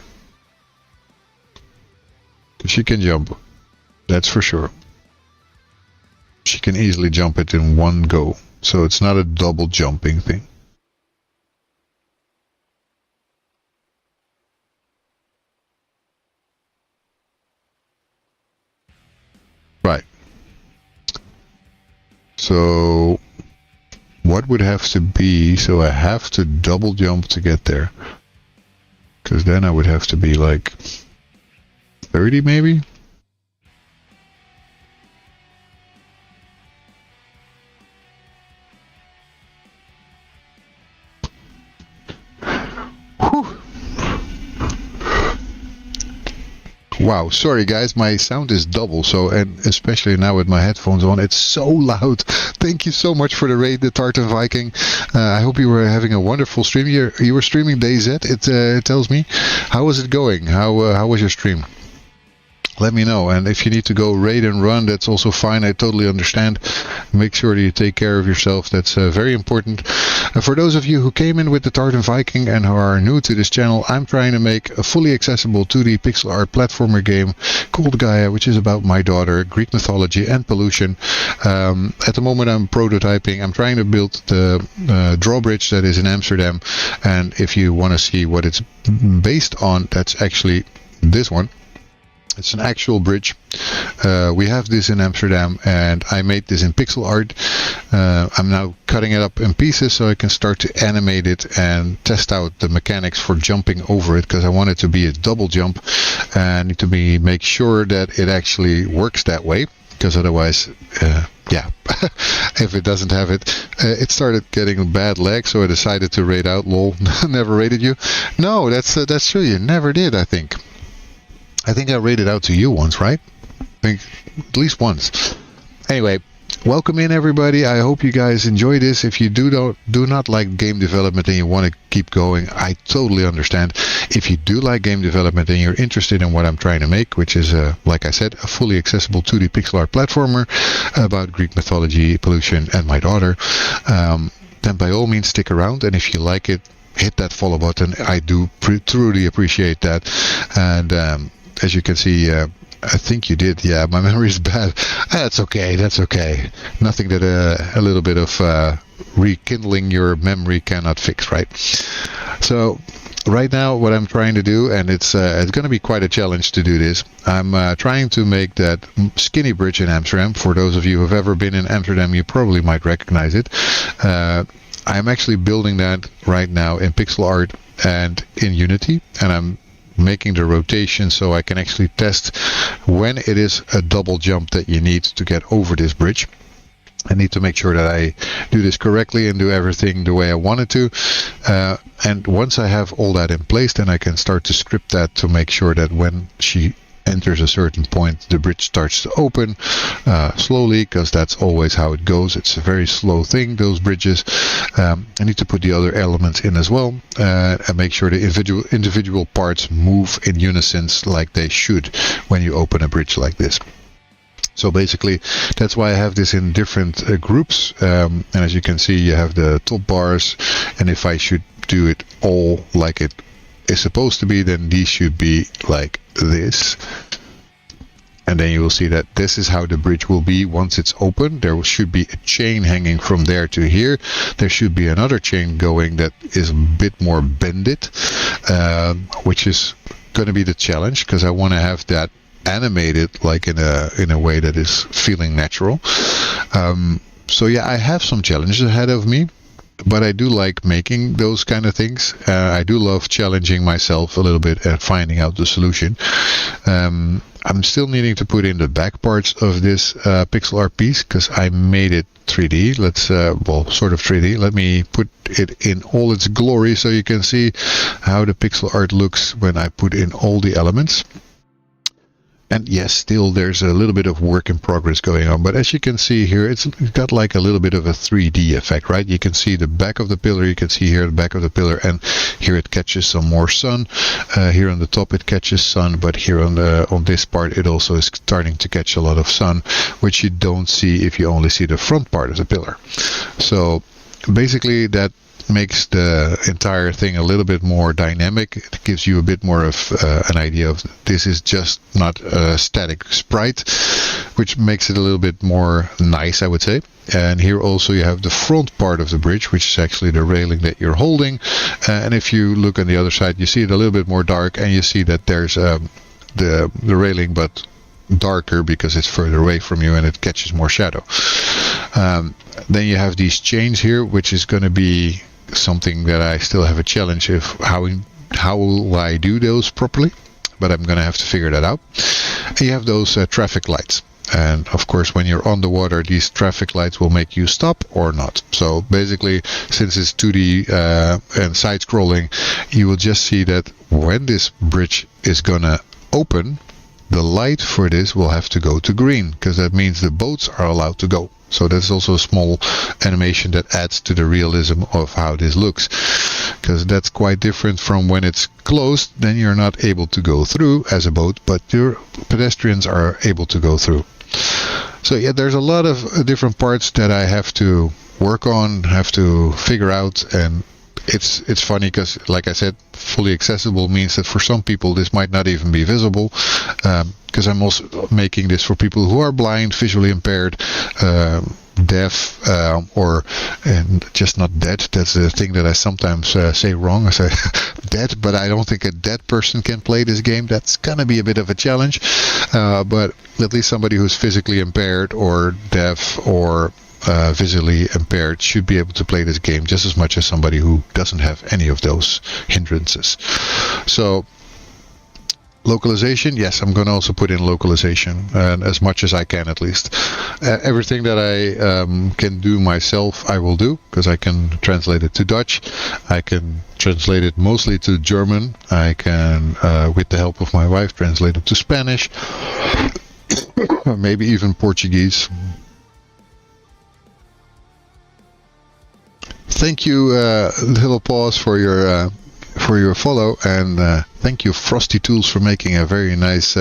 She can jump, that's for sure. She can easily jump it in one go, so it's not a double jumping thing. Right. So what would have to be, so I have to double jump to get there, because then I would have to be like 30 maybe. Whew. Wow, sorry guys, my sound is double, so, and especially now with my headphones on, it's so loud. Thank you so much for the raid, the Tartan Viking. I hope you were having a wonderful stream. You were streaming DayZ, it tells me. How was it going? How was your stream? let me know. And if you need to go raid and run, that's also fine. I totally understand. Make sure that you take care of yourself. That's very important. For those of you who came in with the Tartan Viking and who are new to this channel, I'm trying to make a fully accessible 2D pixel art platformer game called Gaia, which is about my daughter, Greek mythology and pollution. At the moment I'm prototyping. I'm trying to build the drawbridge that is in Amsterdam, and if you want to see what it's based on, that's actually this one. It's an actual bridge. We have this in Amsterdam, and I made this in pixel art. I'm now cutting it up in pieces so I can start to animate it and test out the mechanics for jumping over it, because I want it to be a double jump. I need to make sure that it actually works that way, because otherwise, yeah, if it doesn't have it, it started getting bad lag, so I decided to raid out. Lol, never raided you. No, that's true. You never did, I think. I think I rated out to you once, right? I think at least once. Anyway, welcome in everybody. I hope you guys enjoy this. If you do not like game development and you want to keep going, I totally understand. If you do like game development and you're interested in what I'm trying to make, which is, like I said, a fully accessible 2D pixel art platformer about Greek mythology, pollution, and my daughter, then by all means stick around. And if you like it, hit that follow button. I do truly appreciate that. And as you can see, I think you did. Yeah, my memory is bad. That's okay. That's okay. Nothing that a little bit of rekindling your memory cannot fix, right? So right now, what I'm trying to do, and it's going to be quite a challenge to do this. I'm trying to make that skinny bridge in Amsterdam. For those of you who have ever been in Amsterdam, you probably might recognize it. I'm actually building that right now in pixel art and in Unity, and I'm making the rotation so I can actually test when it is a double jump that you need to get over this bridge. I need to make sure that I do this correctly and do everything the way I want it to. And once I have all that in place, then I can start to script that to make sure that when she enters a certain point, the bridge starts to open slowly, because that's always how it goes. It's a very slow thing, those bridges. I need to put the other elements in as well, and make sure the individual parts move in unison like they should when you open a bridge like this. So basically, that's why I have this in different groups. And as you can see, you have the top bars, and if I should do it all like it is supposed to be, then these should be like this. And then you will see that this is how the bridge will be once it's open. There should be a chain hanging from there to here. There should be another chain going that is a bit more bended, which is going to be the challenge, because I want to have that animated like in a way that is feeling natural. So yeah, I have some challenges ahead of me, but I do like making those kind of things. I do love challenging myself a little bit and finding out the solution. I'm still needing to put in the back parts of this pixel art piece, because I made it 3D. Let's well, sort of 3D. Let me put it in all its glory so you can see how the pixel art looks when I put in all the elements. And yes, still there's a little bit of work in progress going on, but as you can see here, it's got like a little bit of a 3D effect, right? You can see the back of the pillar, you can see here the back of the pillar, and here it catches some more sun. Here on the top it catches sun, but here on this part it also is starting to catch a lot of sun, which you don't see if you only see the front part of the pillar. So basically that makes the entire thing a little bit more dynamic. It gives you a bit more of an idea of this is just not a static sprite, which makes it a little bit more nice, I would say. And here also you have the front part of the bridge, which is actually the railing that you're holding. And if you look on the other side, you see it a little bit more dark, and you see that there's the railing, but darker because it's further away from you and it catches more shadow. Then you have these chains here, which is going to be something that I still have a challenge of how will I do those properly, but I'm going to have to figure that out. And you have those traffic lights, and of course when you're on the water, these traffic lights will make you stop or not. So basically, since it's 2D and side scrolling, you will just see that when this bridge is gonna open, the light for this will have to go to green, because that means the boats are allowed to go. So that's also a small animation that adds to the realism of how this looks. because that's quite different from when it's closed. Then you're not able to go through as a boat, but your pedestrians are able to go through. So yeah, there's a lot of different parts that I have to work on, have to figure out, and it's funny because, like I said, fully accessible means that for some people this might not even be visible, because I'm also making this for people who are blind, visually impaired, deaf, or and just not dead. That's the thing that I sometimes say wrong. I say dead, but I don't think a dead person can play this game. That's gonna be a bit of a challenge, but at least somebody who's physically impaired or deaf or visually impaired should be able to play this game just as much as somebody who doesn't have any of those hindrances. So localization, yes, I'm going to also put in localization, and as much as I can at least. Everything that I can do myself, I will do, because I can translate it to Dutch. I can translate it mostly to German. I can, with the help of my wife, translate it to Spanish, maybe even Portuguese. Thank you, Little Paws, for your follow, and thank you, Frosty Tools, for making a very nice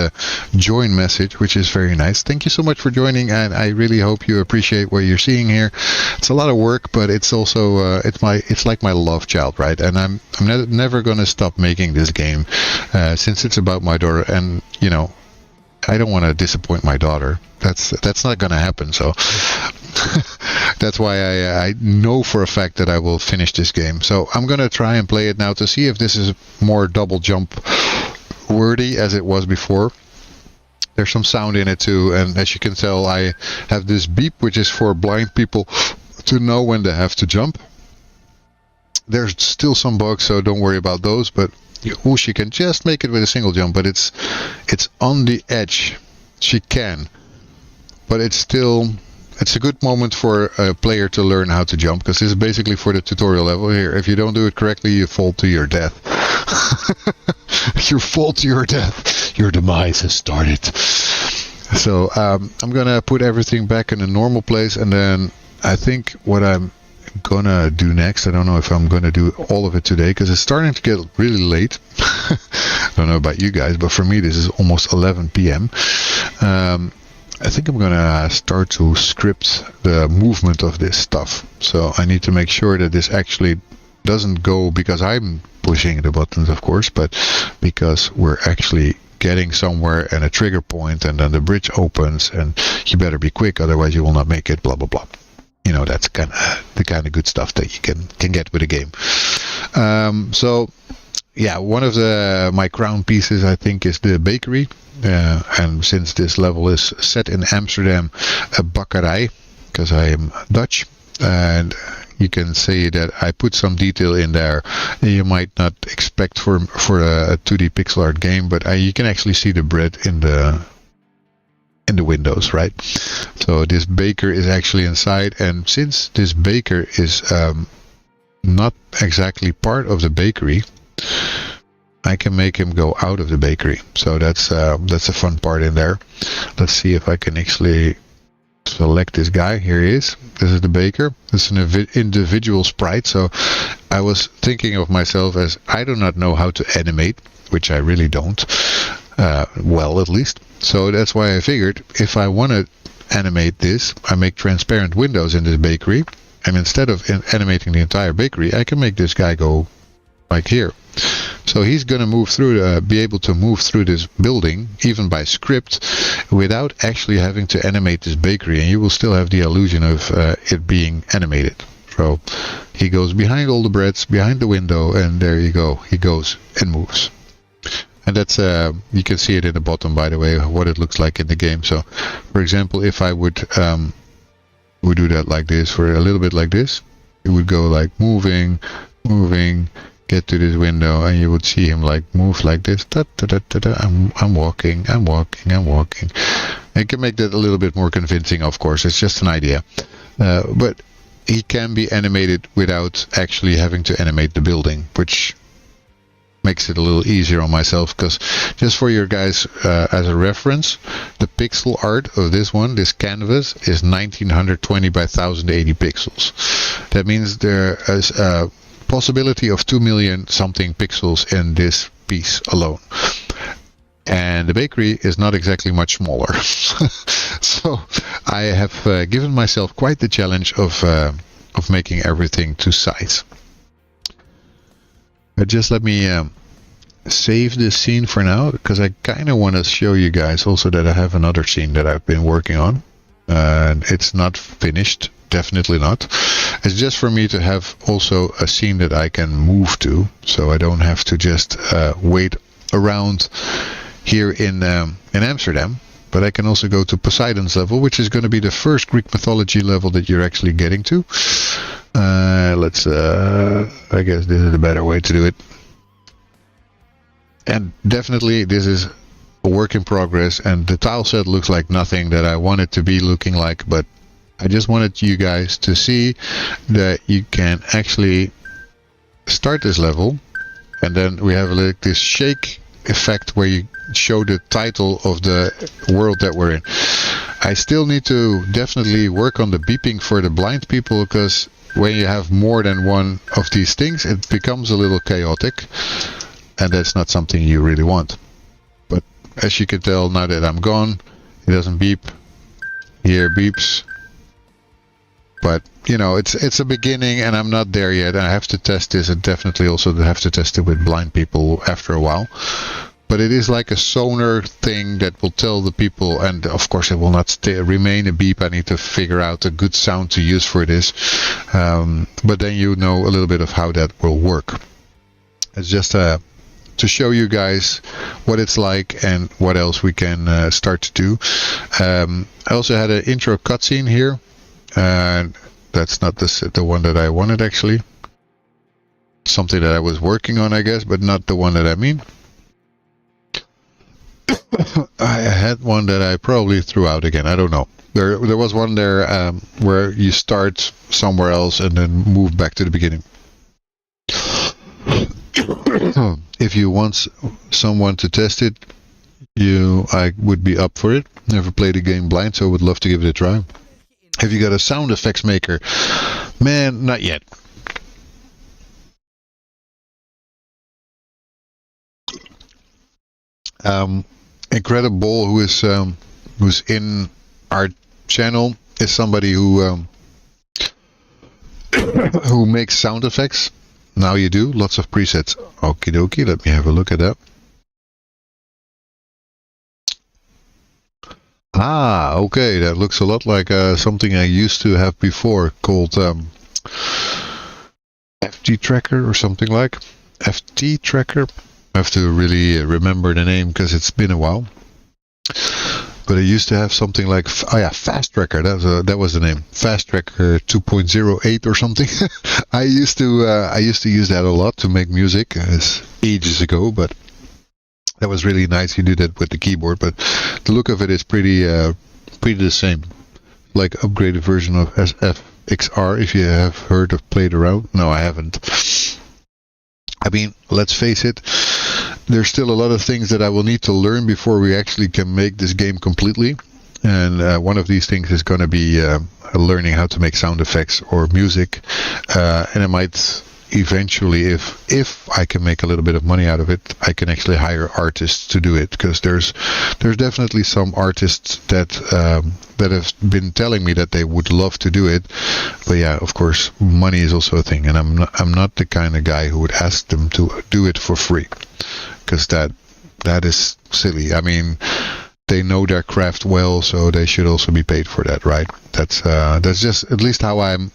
join message, which is very nice. Thank you so much for joining, and I really hope you appreciate what you're seeing here. It's a lot of work, but it's also it's like my love child, right? And I'm never gonna stop making this game, since it's about my daughter, and you know, I don't want to disappoint my daughter. That's not gonna happen. So. That's why I know for a fact that I will finish this game. So I'm going to try and play it now to see if this is more double jump worthy as it was before. There's some sound in it too, and as you can tell, I have this beep, which is for blind people to know when they have to jump. There's still some bugs, so don't worry about those, but she can just make it with a single jump, but it's on the edge. She can, but it's a good moment for a player to learn how to jump, because this is basically for the tutorial level here. If you don't do it correctly, you fall to your death. You fall to your death. Your demise has started. So I'm gonna put everything back in a normal place, and then I think what I'm gonna do next, I don't know if I'm gonna do all of it today, because it's starting to get really late. I don't know about you guys, but for me this is almost 11 p.m. I think I'm gonna start to script the movement of this stuff. So I need to make sure that this actually doesn't go because I'm pushing the buttons, of course, but because we're actually getting somewhere and a trigger point, and then the bridge opens, and you better be quick, otherwise you will not make it, blah blah blah. You know, that's kind of the kind of good stuff that you can get with a game. So yeah, one of my crown pieces, I think, is the bakery. And since this level is set in Amsterdam, a bakkerij, because I am Dutch, and you can see that I put some detail in there you might not expect for a 2D pixel art game, but you can actually see the bread in the windows, right? So this baker is actually inside, and since this baker is not exactly part of the bakery, I can make him go out of the bakery. So that's a fun part in there. Let's see if I can actually select this guy. Here he is. This is the baker. This is an individual sprite. So I was thinking of myself as I do not know how to animate, which I really don't. Well, at least. So that's why I figured if I want to animate this, I make transparent windows in this bakery. And instead of animating the entire bakery, I can make this guy go like here. So he's going to move through, be able to move through this building, even by script, without actually having to animate this bakery, and you will still have the illusion of it being animated. So he goes behind all the breads, behind the window, and there you go. He goes and moves. And that's, you can see it in the bottom, by the way, what it looks like in the game. So, for example, if I would do that like this, for a little bit like this, it would go like moving, get to this window, and you would see him like move like this. I'm walking. I can make that a little bit more convincing, of course. It's just an idea. But he can be animated without actually having to animate the building, which makes it a little easier on myself, because just for your guys as a reference, the pixel art of this canvas is 1920 by 1080 pixels. That means there is possibility of 2 million something pixels in this piece alone. And the bakery is not exactly much smaller. So I have given myself quite the challenge of making everything to size. Just let me save this scene for now, because I kind of want to show you guys also that I have another scene that I've been working on. And it's not finished, definitely not. It's just for me to have also a scene that I can move to, so I don't have to just wait around here in Amsterdam, but I can also go to Poseidon's level, which is going to be the first Greek mythology level that you're actually getting to. Let's I guess this is a better way to do it. And definitely this is a work in progress, and the tile set looks like nothing that I want it to be looking like, but I just wanted you guys to see that you can actually start this level, and then we have like this shake effect where you show the title of the world that we're in. I still need to definitely work on the beeping for the blind people, because when you have more than one of these things, it becomes a little chaotic, and that's not something you really want. But as you can tell, now that I'm gone, it doesn't beep. Here beeps. But you know, it's a beginning, and I'm not there yet. I have to test this, and definitely also have to test it with blind people after a while. But it is like a sonar thing that will tell the people, and of course it will not remain a beep. I need to figure out a good sound to use for this. But then you know a little bit of how that will work. It's just to show you guys what it's like and what else we can start to do. I also had an intro cutscene here. And that's not the one that I wanted, actually. Something that I was working on, I guess, but not the one that I mean. I had one that I probably threw out again. I don't know. There was one there where you start somewhere else and then move back to the beginning. If you want someone to test it, I would be up for it. Never played the game blind, so I would love to give it a try. Have you got a sound effects maker? Man, not yet. Incredible, who's in our channel, is somebody who who makes sound effects. Now you do lots of presets. Okie dokie, let me have a look at that. Ah, okay, that looks a lot like something I used to have before called FG Tracker or something like. FT Tracker. I have to really remember the name because it's been a while. But I used to have something like, Fast Tracker. That was the name. Fast Tracker 2.08 or something. I used to use that a lot to make music. Ages ago, but that was really nice. You do that with the keyboard, but the look of it is pretty the same. Like upgraded version of SFXR. If you have heard of played around. No, I haven't. I mean, let's face it. There's still a lot of things that I will need to learn before we actually can make this game completely. And one of these things is going to be learning how to make sound effects or music. And I might eventually, if I can make a little bit of money out of it, I can actually hire artists to do it. Because there's definitely some artists that have been telling me that they would love to do it. But yeah, of course, money is also a thing. And I'm not the kind of guy who would ask them to do it for free. Because that is silly. I mean, they know their craft well, so they should also be paid for that, right? That's just at least how I'm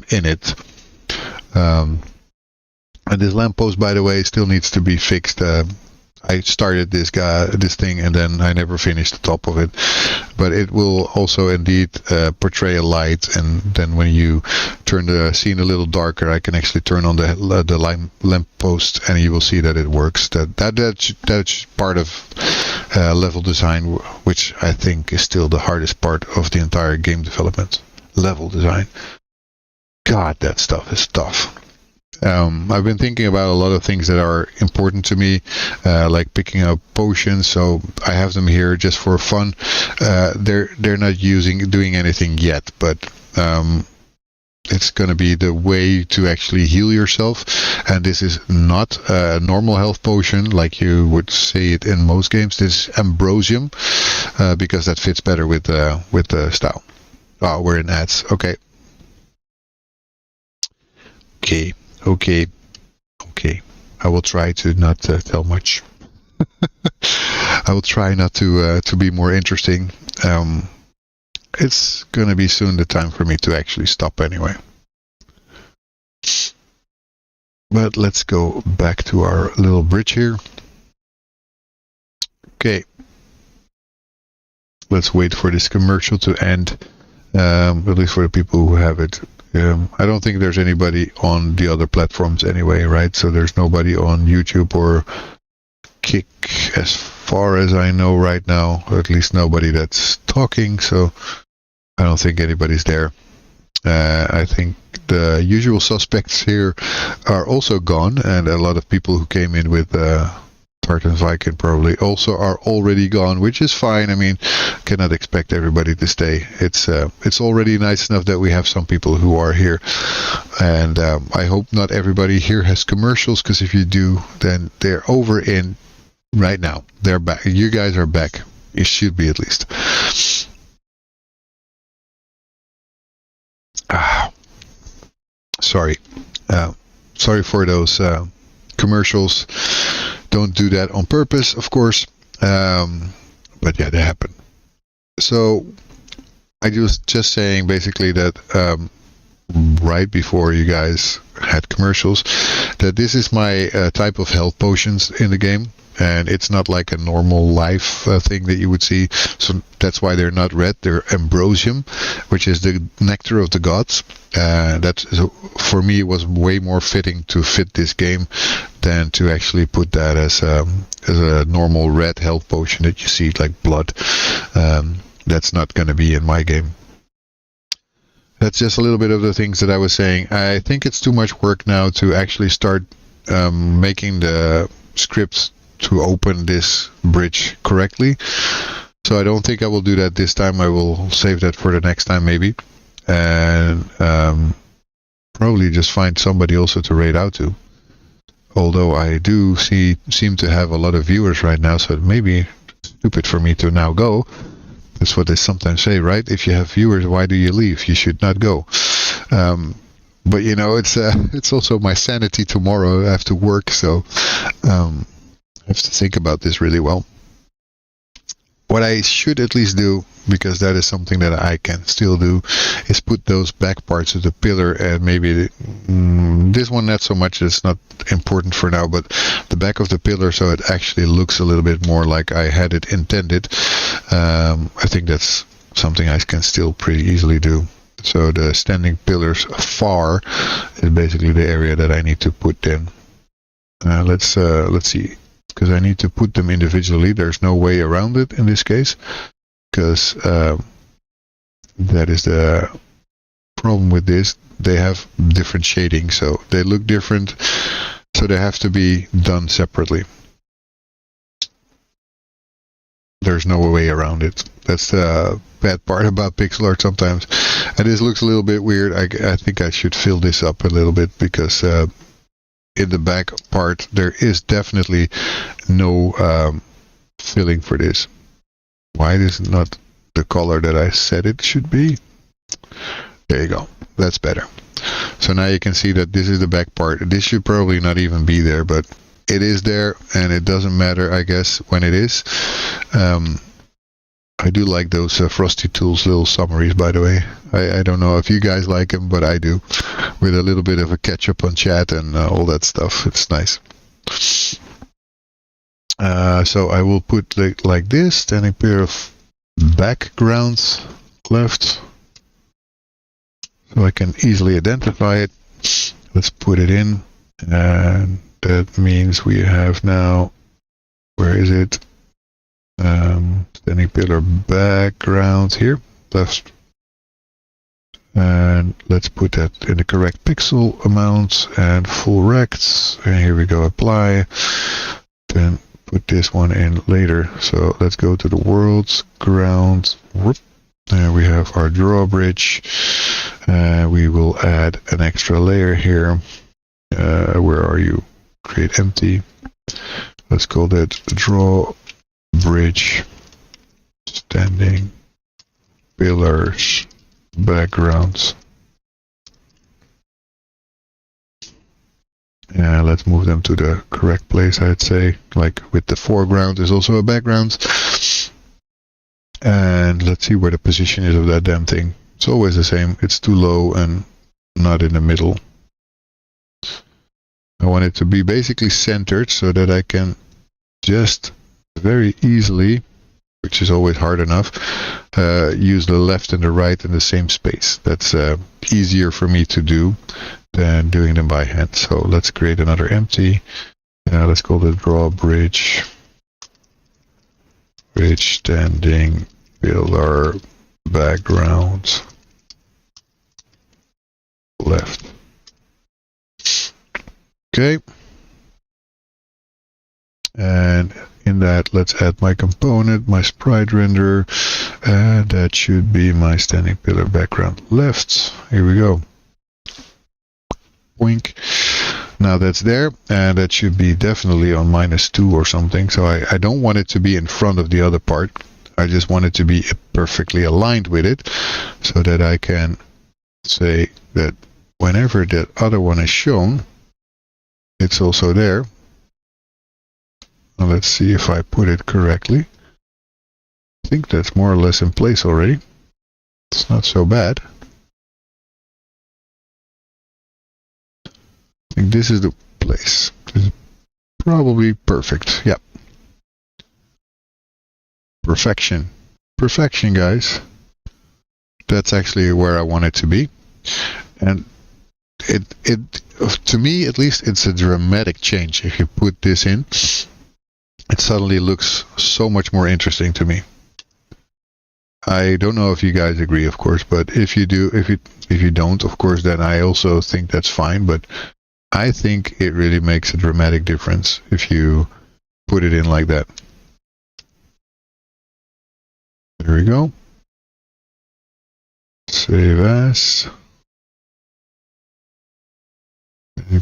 in it. And this lamppost, by the way, still needs to be fixed. I started this thing, and then I never finished the top of it. But it will also indeed portray a light, and then when you turn the scene a little darker, I can actually turn on the lamppost, and you will see that it works. That's part of level design, which I think is still the hardest part of the entire game development. Level design. God, that stuff is tough. I've been thinking about a lot of things that are important to me, like picking up potions. So I have them here just for fun. They're not doing anything yet, but It's going to be the way to actually heal yourself, and this is not a normal health potion like you would say it in most games. This is ambrosium, because that fits better with the style. Oh, we're in ads. Okay. Okay. I will try to not tell much. I will try not to be more interesting. It's gonna be soon the time for me to actually stop anyway. But let's go back to our little bridge here. Okay. Let's wait for this commercial to end. At least for the people who have it. I don't think there's anybody on the other platforms anyway, right? So there's nobody on YouTube or Kick as far as I know right now, or at least nobody that's talking, so I don't think anybody's there. I think the usual suspects here are also gone, and a lot of people who came in with Tart and Viking probably also are already gone, which is fine. I mean, cannot expect everybody to stay. It's already nice enough that we have some people who are here, and I hope not everybody here has commercials, because if you do, then they're over in right now. They're back. You guys are back. It should be, at least. Sorry. Sorry for those commercials. Don't do that on purpose, of course. But yeah, they happen. So I was just saying basically that right before you guys had commercials, that this is my type of health potions in the game. And it's not like a normal life thing that you would see. So that's why they're not red. They're ambrosium, which is the nectar of the gods. That, for me, was way more fitting to fit this game than to actually put that as a normal red health potion that you see, like blood. That's not going to be in my game. That's just a little bit of the things that I was saying. I think it's too much work now to actually start making the scripts to open this bridge correctly. So I don't think I will do that this time. I will save that for the next time maybe. And probably just find somebody also to raid out to. Although I do seem to have a lot of viewers right now, so it may be stupid for me to now go. That's what they sometimes say, right? If you have viewers, why do you leave? You should not go. But you know, it's also my sanity tomorrow. I have to work, so I have to think about this really well. What I should at least do, because that is something that I can still do, is put those back parts of the pillar, and maybe this one not so much, it's not important for now, but the back of the pillar, so it actually looks a little bit more like I had it intended. I think that's something I can still pretty easily do. So the standing pillars far is basically the area that I need to put in. Let's see. Because I need to put them individually. There's no way around it in this case, because that is the problem with this. They have different shading, so they look different, so they have to be done separately. There's no way around it. That's the bad part about pixel art sometimes. And this looks a little bit weird. I think I should fill this up a little bit, because in the back part there is definitely no filling for this. Why is it not the color that I said it should be? There you go. That's better. So now you can see that this is the back part. This should probably not even be there, but it is there, and it doesn't matter, I guess, when it is. I do like those Frosty Tools little summaries, by the way. I don't know if you guys like them, but I do. With a little bit of a catch-up on chat and all that stuff. It's nice. So I will put like this, then a pair of backgrounds left. So I can easily identify it. Let's put it in. And that means we have now, where is it? Standing pillar background here, left. And let's put that in the correct pixel amount and full rects. And here we go, apply. Then put this one in later. So let's go to the world's ground. Whoop. There we have our drawbridge. We will add an extra layer here. Where are you? Create empty. Let's call that drawbridge. Standing pillars, backgrounds. Let's move them to the correct place, I'd say. Like with the foreground is also a background. And let's see where the position is of that damn thing. It's always the same. It's too low and not in the middle. I want it to be basically centered so that I can just very easily, which is always hard enough, use the left and the right in the same space. That's easier for me to do than doing them by hand. So let's create another empty. Let's call it drawbridge. Bridge, standing, pillar, background, left. Okay. And in that, let's add my component, my sprite render, and that should be my standing pillar background left. Here we go. Boink. Now that's there, and that should be definitely on -2 or something. So I don't want it to be in front of the other part. I just want it to be perfectly aligned with it, so that I can say that whenever that other one is shown, it's also there. Now let's see if I put it correctly. I think that's more or less in place already. It's not so bad. I think this is the place. This is probably perfect. Yeah. Perfection. Perfection, guys. That's actually where I want it to be. And it to me at least, it's a dramatic change. If you put this in, it suddenly looks so much more interesting to me. I don't know if you guys agree, of course, but if you do, if you don't, of course, then I also think that's fine. But I think it really makes a dramatic difference if you put it in like that. There we go. Save as.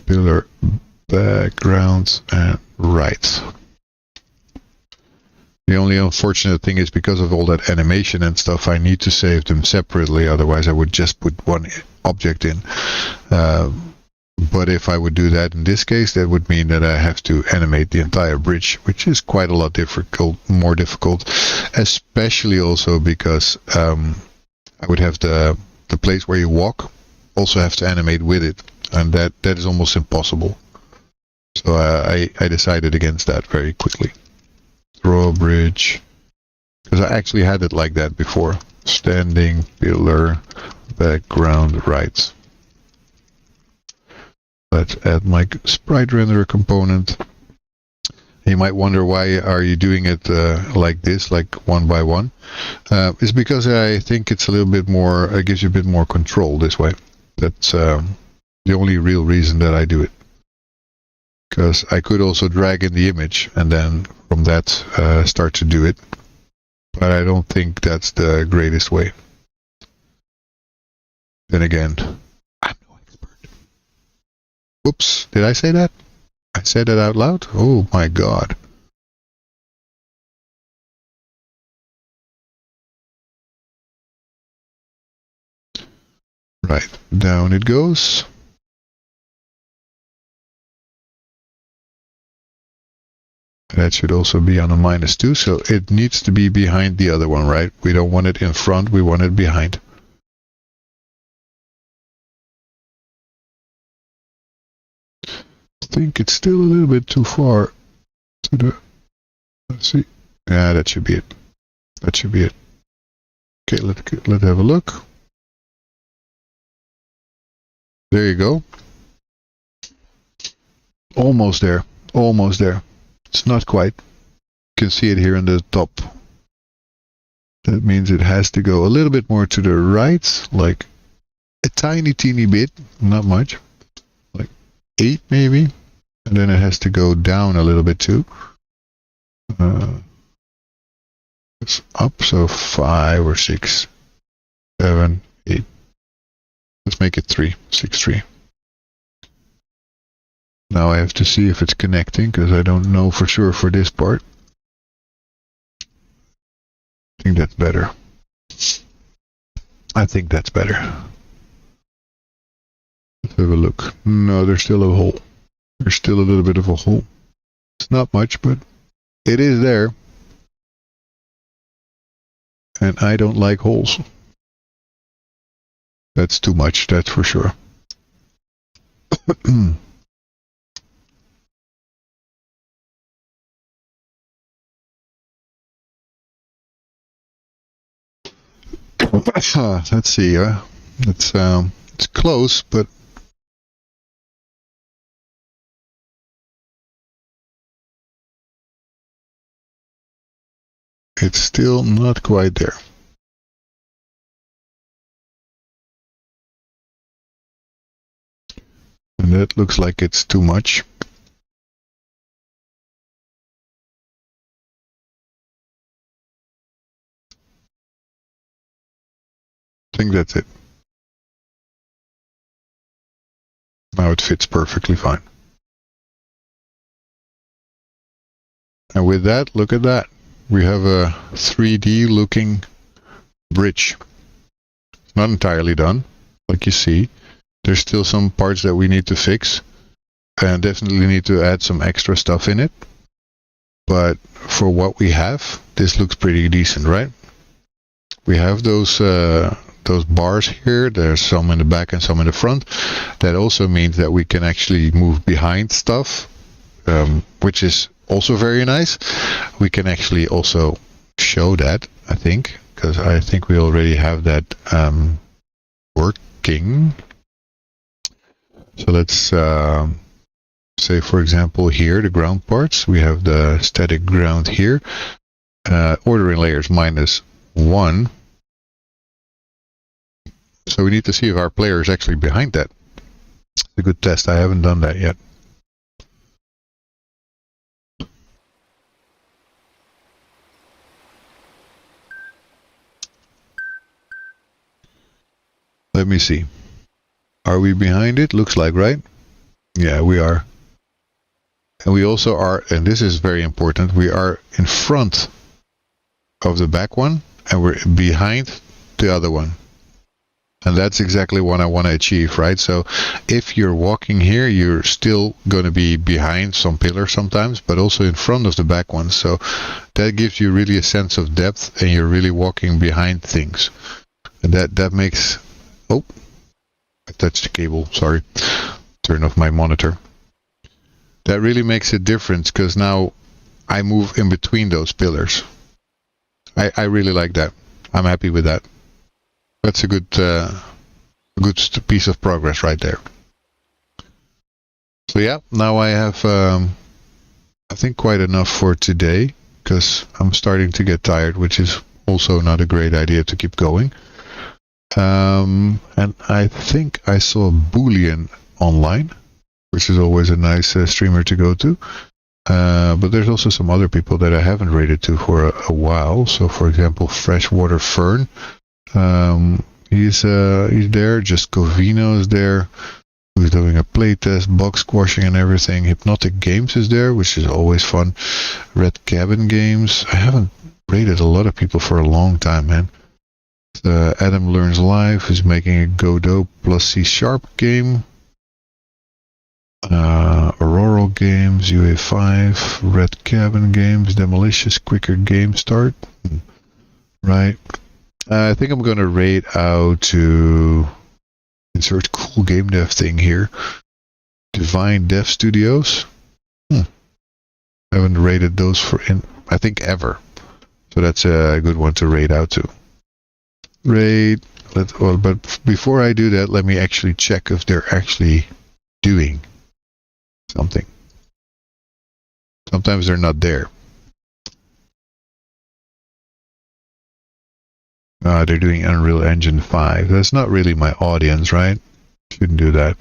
Pillar, background, and right. The only unfortunate thing is because of all that animation and stuff, I need to save them separately. Otherwise, I would just put one object in. But if I would do that in this case, that would mean that I have to animate the entire bridge, which is quite a lot more difficult, especially also because I would have the place where you walk also have to animate with it, and that is almost impossible. So I decided against that very quickly. Drawbridge, because I actually had it like that before. Standing, pillar, background, right. Let's add my sprite renderer component. You might wonder, why are you doing it like this, like one by one? It's because I think it's a little bit more, it gives you a bit more control this way. That's the only real reason that I do it. Because I could also drag in the image and then from that start to do it. But I don't think that's the greatest way. Then again, I'm no expert. Whoops, did I say that? I said it out loud? Oh my god. Right, down it goes. That should also be on a -2, so it needs to be behind the other one, right? We don't want it in front, we want it behind. I think it's still a little bit too far to the... Let's see. Yeah, that should be it. That should be it. Okay, let's have a look. There you go. Almost there. Almost there. It's not quite. You can see it here in the top. That means it has to go a little bit more to the right, like a tiny, teeny bit, not much, like 8 maybe, and then it has to go down a little bit too. It's up, so 5 or 6, 7, 8. Let's make it 3, 6, 3. Now I have to see if it's connecting, because I don't know for sure for this part. I think that's better. I think that's better. Let's have a look. No, there's still a hole. There's still a little bit of a hole. It's not much, but it is there. And I don't like holes. That's too much, that's for sure. Let's see. It's close, but it's still not quite there. And that looks like it's too much. I think that's it. Now it fits perfectly fine. And with that, look at that. We have a 3D looking bridge. It's not entirely done, like you see. There's still some parts that we need to fix. And definitely need to add some extra stuff in it. But for what we have, this looks pretty decent, right? We have those bars here. There's some in the back and some in the front. That also means that we can actually move behind stuff, which is also very nice. We can actually also show that, I think, because I think we already have that working. So let's say, for example, here, the ground parts. We have the static ground here. Ordering layers -1. So we need to see if our player is actually behind that. It's a good test. I haven't done that yet. Let me see. Are we behind it? Looks like, right? Yeah, we are. And we also are, and this is very important, we are in front of the back one, and we're behind the other one. And that's exactly what I want to achieve, right? So if you're walking here, you're still going to be behind some pillar sometimes, but also in front of the back one. So that gives you really a sense of depth, and you're really walking behind things. And that makes... Oh, I touched the cable, sorry. Turn off my monitor. That really makes a difference, because now I move in between those pillars. I really like that. I'm happy with that. That's a good piece of progress right there. So yeah, now I have, I think, quite enough for today, because I'm starting to get tired, which is also not a great idea to keep going. And I think I saw Boolean online, which is always a nice streamer to go to. But there's also some other people that I haven't rated to for a while. So, for example, Freshwater Fern. He's there. Just Covino is there. Who's doing a playtest, box squashing and everything. Hypnotic Games is there, which is always fun. Red Cabin Games. I haven't rated a lot of people for a long time, man. Adam Learns Live, who's making a Godot plus C# game. Auroral Games, UA5, Red Cabin Games, Demolicious, Quicker Game Start. Right. I think I'm going to rate out to insert cool game dev thing here. Divine Dev Studios. I haven't rated those for, I think, ever. So that's a good one to rate out to. But before I do that, let me actually check if they're actually doing something. Sometimes they're not there. They're doing Unreal Engine 5. That's not really my audience, right? Shouldn't do that.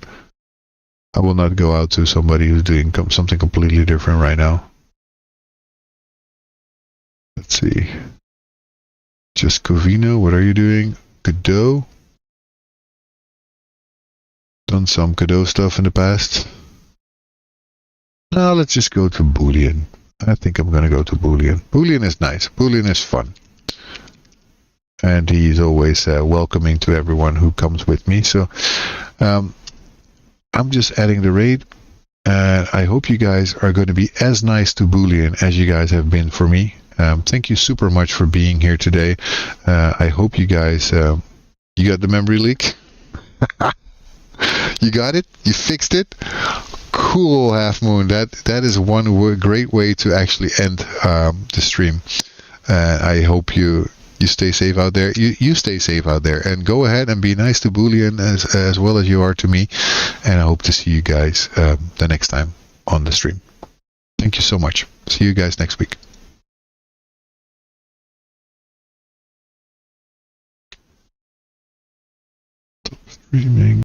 I will not go out to somebody who's doing something completely different right now. Let's see. Just Covino, what are you doing? Godot. done some Godot stuff in the past. Now let's just go to Boolean. I think I'm gonna go to Boolean. Boolean is nice. Boolean is fun. And he's always welcoming to everyone who comes with me. So I'm just adding the raid. And I hope you guys are going to be as nice to Boolean as you guys have been for me. Thank you super much for being here today. I hope you guys... you got the memory leak? You got it? You fixed it? Cool, Half Moon. That is one great way to actually end the stream. I hope you stay safe out there. You stay safe out there, and go ahead and be nice to Boolean as well as you are to me. And I hope to see you guys the next time on the stream. Thank you so much. See you guys next week. Streaming.